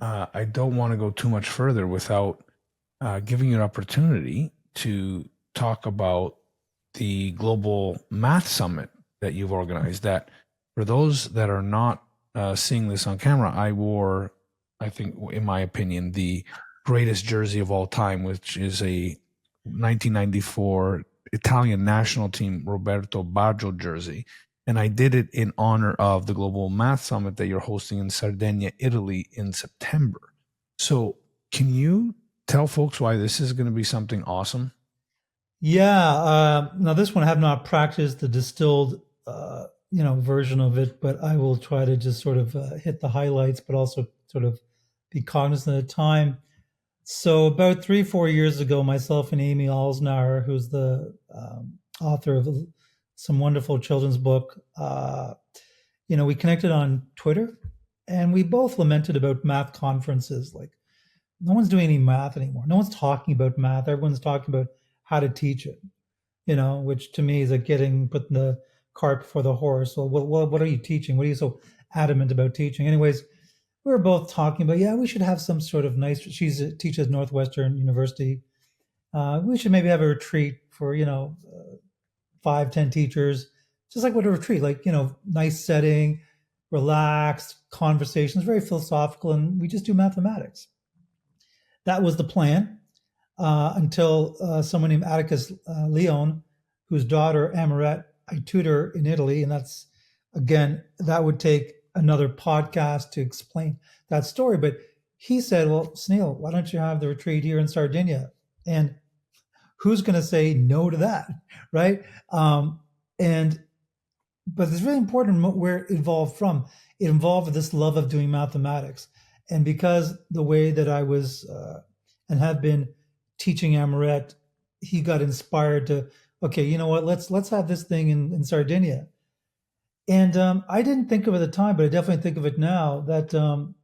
I don't want to go too much further without giving you an opportunity to talk about the Global Math Summit that you've organized. That for those that are not seeing this on camera, I wore, I think, in my opinion, the greatest jersey of all time, which is a 1994 Italian national team Roberto Baggio jersey. And I did it in honor of the Global Math Summit that you're hosting in Sardinia, Italy in September. So can you tell folks why this is going to be something awesome? Yeah. Now this one I have not practiced the distilled, version of it, but I will try to just sort of hit the highlights, but also sort of be cognizant of time. So about 3, 4 years ago, myself and Amy Alsnauer, who's the author of some wonderful children's book, we connected on Twitter, and we both lamented about math conferences. Like, no one's doing any math anymore. No one's talking about math. Everyone's talking about how to teach it. Which to me is like putting the cart before the horse. Well, what are you teaching? What are you so adamant about teaching? Anyways, we were both talking about, yeah, we should have some sort of nice. Teaches Northwestern University. We should maybe have a retreat for 5, 10 teachers, just like what a retreat, like nice setting, relaxed conversations, very philosophical, and we just do mathematics. That was the plan until someone named Atticus Leon, whose daughter Amoret I tutor in Italy, and that would take another podcast to explain that story. But he said, "Well, Sunil, why don't you have the retreat here in Sardinia?" And who's going to say no to that, right? And but it's really important where it evolved from. It involved this love of doing mathematics, and because the way that I was and have been teaching Amoret, he got inspired to, okay, you know what? Let's have this thing in Sardinia. And I didn't think of it at the time, but I definitely think of it now that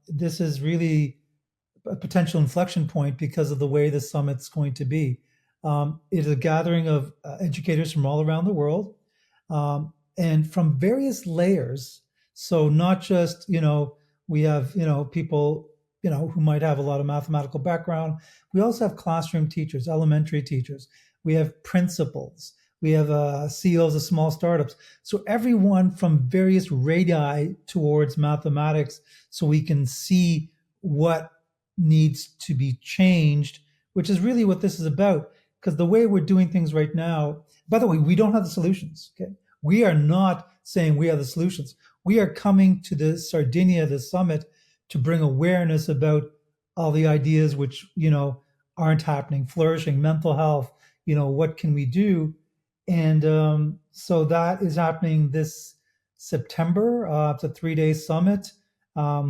this is really a potential inflection point because of the way the summit's going to be. It is a gathering of educators from all around the world and from various layers. So not just, we have, people, who might have a lot of mathematical background. We also have classroom teachers, elementary teachers. We have principals. We have CEOs of small startups. So everyone from various radii towards mathematics, so we can see what needs to be changed, which is really what this is about. Because the way we're doing things right now, by the way, we don't have the solutions. Okay, we are not saying we have the solutions. We are coming to the Sardinia, the summit, to bring awareness about all the ideas which aren't happening, flourishing, mental health. What can we do? And so that is happening this September. It's a 3-day summit.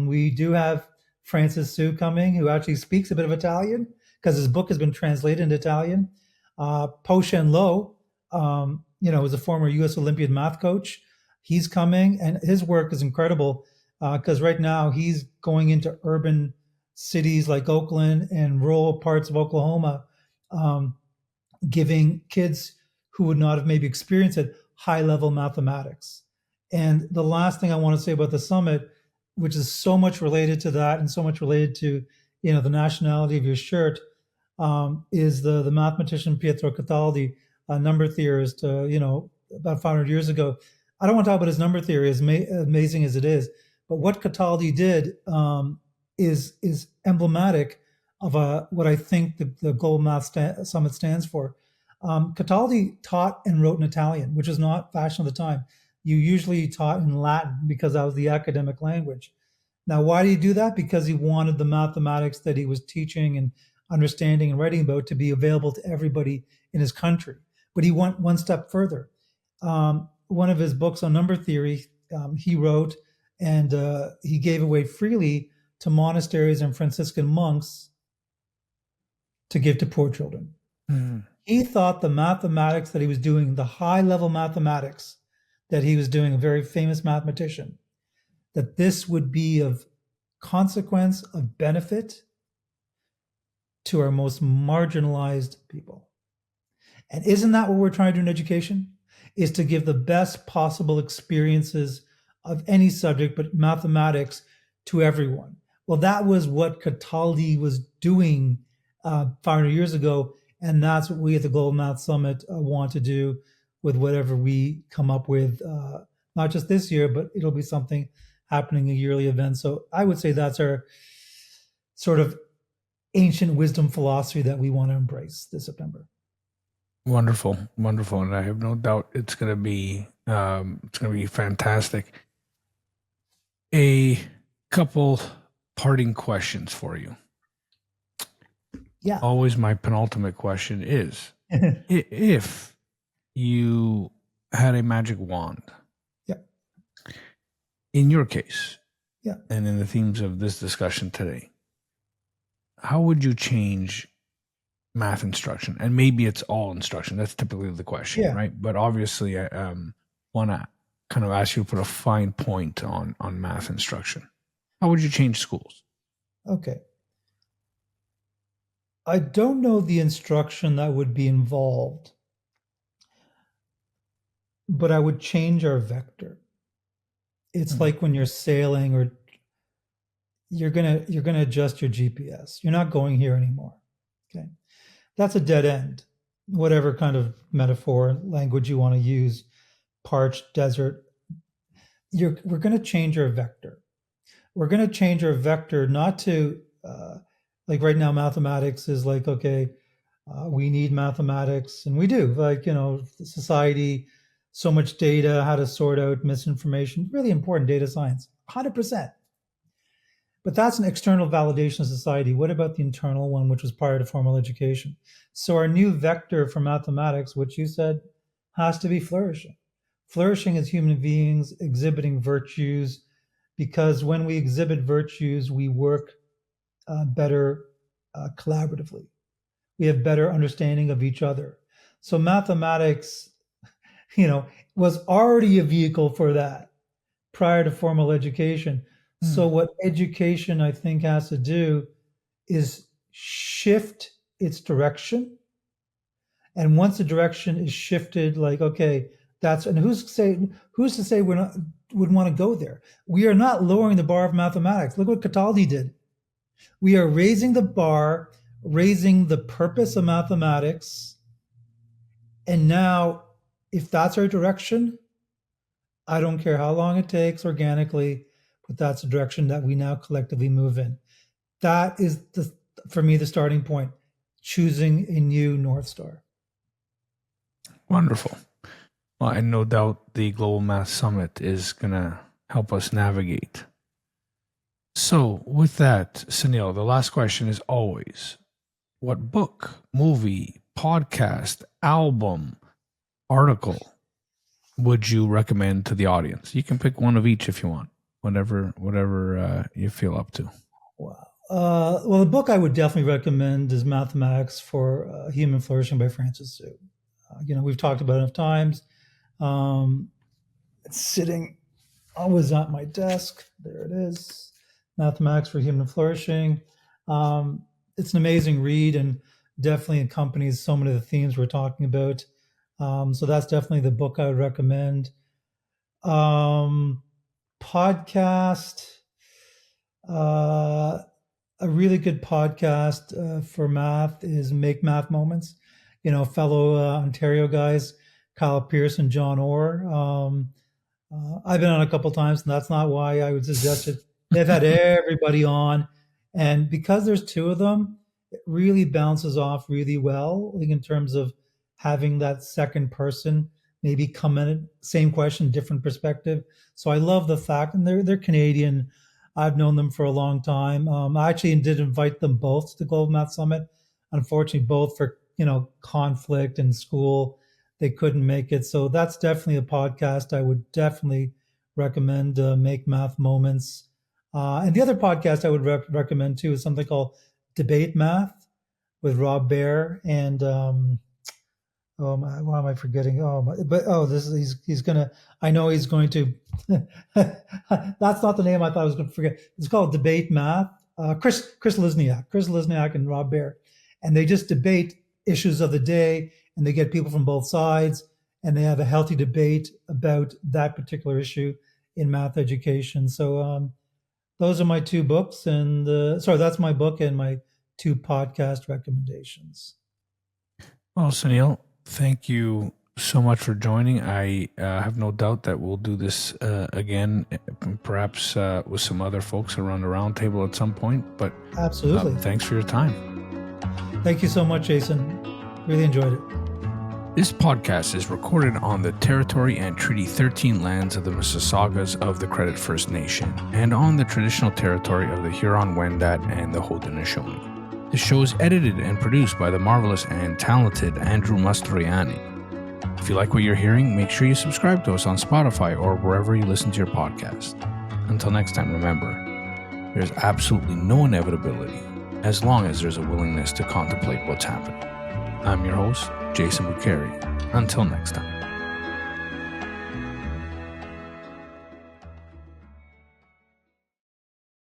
We do have Francis Su coming, who actually speaks a bit of Italian because his book has been translated into Italian. Po Shen Lo, is a former U.S. Olympian math coach. He's coming, and his work is incredible because right now he's going into urban cities like Oakland and rural parts of Oklahoma, giving kids who would not have maybe experienced it high level mathematics. And the last thing I want to say about the summit, which is so much related to that and so much related to the nationality of your shirt, is the mathematician Pietro Cataldi, a number theorist, about 500 years ago. I don't want to talk about his number theory, as amazing as it is, but what Cataldi did is emblematic of what I think the Global Math Summit stands for. Cataldi taught and wrote in Italian, which was not fashion at the time. You usually taught in Latin because that was the academic language. Now, why did he do that? Because he wanted the mathematics that he was teaching and understanding and writing about to be available to everybody in his country. But he went one step further. One of his books on number theory, he wrote, and he gave away freely to monasteries and Franciscan monks to give to poor children. Mm. He thought the mathematics that he was doing, the high level mathematics that he was doing, a very famous mathematician, that this would be of consequence, of benefit to our most marginalized people. And isn't that what we're trying to do in education? Is to give the best possible experiences of any subject, but mathematics, to everyone. Well, that was what Cataldi was doing 500 years ago. And that's what we at the Global Math Summit want to do with whatever we come up with, not just this year, but it'll be something happening, a yearly event. So I would say that's our sort of ancient wisdom philosophy that we want to embrace this September. Wonderful, wonderful. And I have no doubt it's going to be It's going to be fantastic. A couple parting questions for you. Yeah. Always my penultimate question is, if you had a magic wand, yeah, in your case, yeah, and in the themes of this discussion today, how would you change math instruction? And maybe it's all instruction. That's typically the question, yeah. right? But obviously, I want to kind of ask you to put a fine point on math instruction. How would you change schools? Okay. I don't know the instruction that would be involved, but I would change our vector. It's like when you're sailing, or you're gonna adjust your GPS. You're not going here anymore. Okay. That's a dead end. Whatever kind of metaphor, language you want to use, parched desert, we're going to change our vector. We're going to change our vector not to, like right now, mathematics is like, okay, we need mathematics, and we do. Like, society, so much data, how to sort out misinformation, really important data science, 100%. But that's an external validation of society. What about the internal one, which was prior to formal education? So our new vector for mathematics, which you said, has to be flourishing. Flourishing as human beings exhibiting virtues, because when we exhibit virtues, we work better collaboratively. We have better understanding of each other. So mathematics, was already a vehicle for that prior to formal education. So what education, I think, has to do is shift its direction. And once the direction is shifted, like, okay, and who's to say we're not would want to go there? We are not lowering the bar of mathematics. Look what Cataldi did. We are raising the bar, raising the purpose of mathematics. And now, if that's our direction, I don't care how long it takes organically, but that's the direction that we now collectively move in. That is, for me, the starting point, choosing a new North Star. Wonderful. Well, and no doubt the Global Math Summit is going to help us navigate. So with that, Sunil, the last question is always, what book, movie, podcast, album, article would you recommend to the audience? You can pick one of each if you want, whatever you feel up to. Wow. Well, the book I would definitely recommend is Mathematics for Human Flourishing by Francis Su. We've talked about it enough times. It's sitting always at my desk. There it is. Mathematics for Human Flourishing. It's an amazing read and definitely accompanies so many of the themes we're talking about. So that's definitely the book I would recommend. Podcast. A really good podcast for math is Make Math Moments. Fellow Ontario guys, Kyle Pierce and John Orr. I've been on a couple times, and that's not why I would suggest it. They've had everybody on, and because there's two of them, it really bounces off really well, like in terms of having that second person maybe come in, same question, different perspective. So I love the fact, and they're Canadian. I've known them for a long time. I actually did invite them both to the Global Math Summit. Unfortunately, both for conflict in school, they couldn't make it. So that's definitely a podcast I would definitely recommend. Make Math Moments. And the other podcast I would recommend too is something called Debate Math with Rob Baer and why am I forgetting? He's gonna. I know he's going to. That's not the name I thought I was going to forget. It's called Debate Math. Chris Lisniak and Rob Baer, and they just debate issues of the day, and they get people from both sides, and they have a healthy debate about that particular issue in math education. So those are my two books, and that's my book and my two podcast recommendations. Well, Sunil, thank you so much for joining. I have no doubt that we'll do this again, perhaps with some other folks around the round table at some point. But absolutely, thanks for your time. Thank you so much, Jason. Really enjoyed it. This podcast is recorded on the territory and Treaty 13 lands of the Mississaugas of the Credit First Nation and on the traditional territory of the Huron-Wendat and the Haudenosaunee. The show is edited and produced by the marvelous and talented Andrew Mastroianni. If you like what you're hearing, make sure you subscribe to us on Spotify or wherever you listen to your podcast. Until next time, remember, there's absolutely no inevitability as long as there's a willingness to contemplate what's happening. I'm your host, Jason Bucheri. Until next time.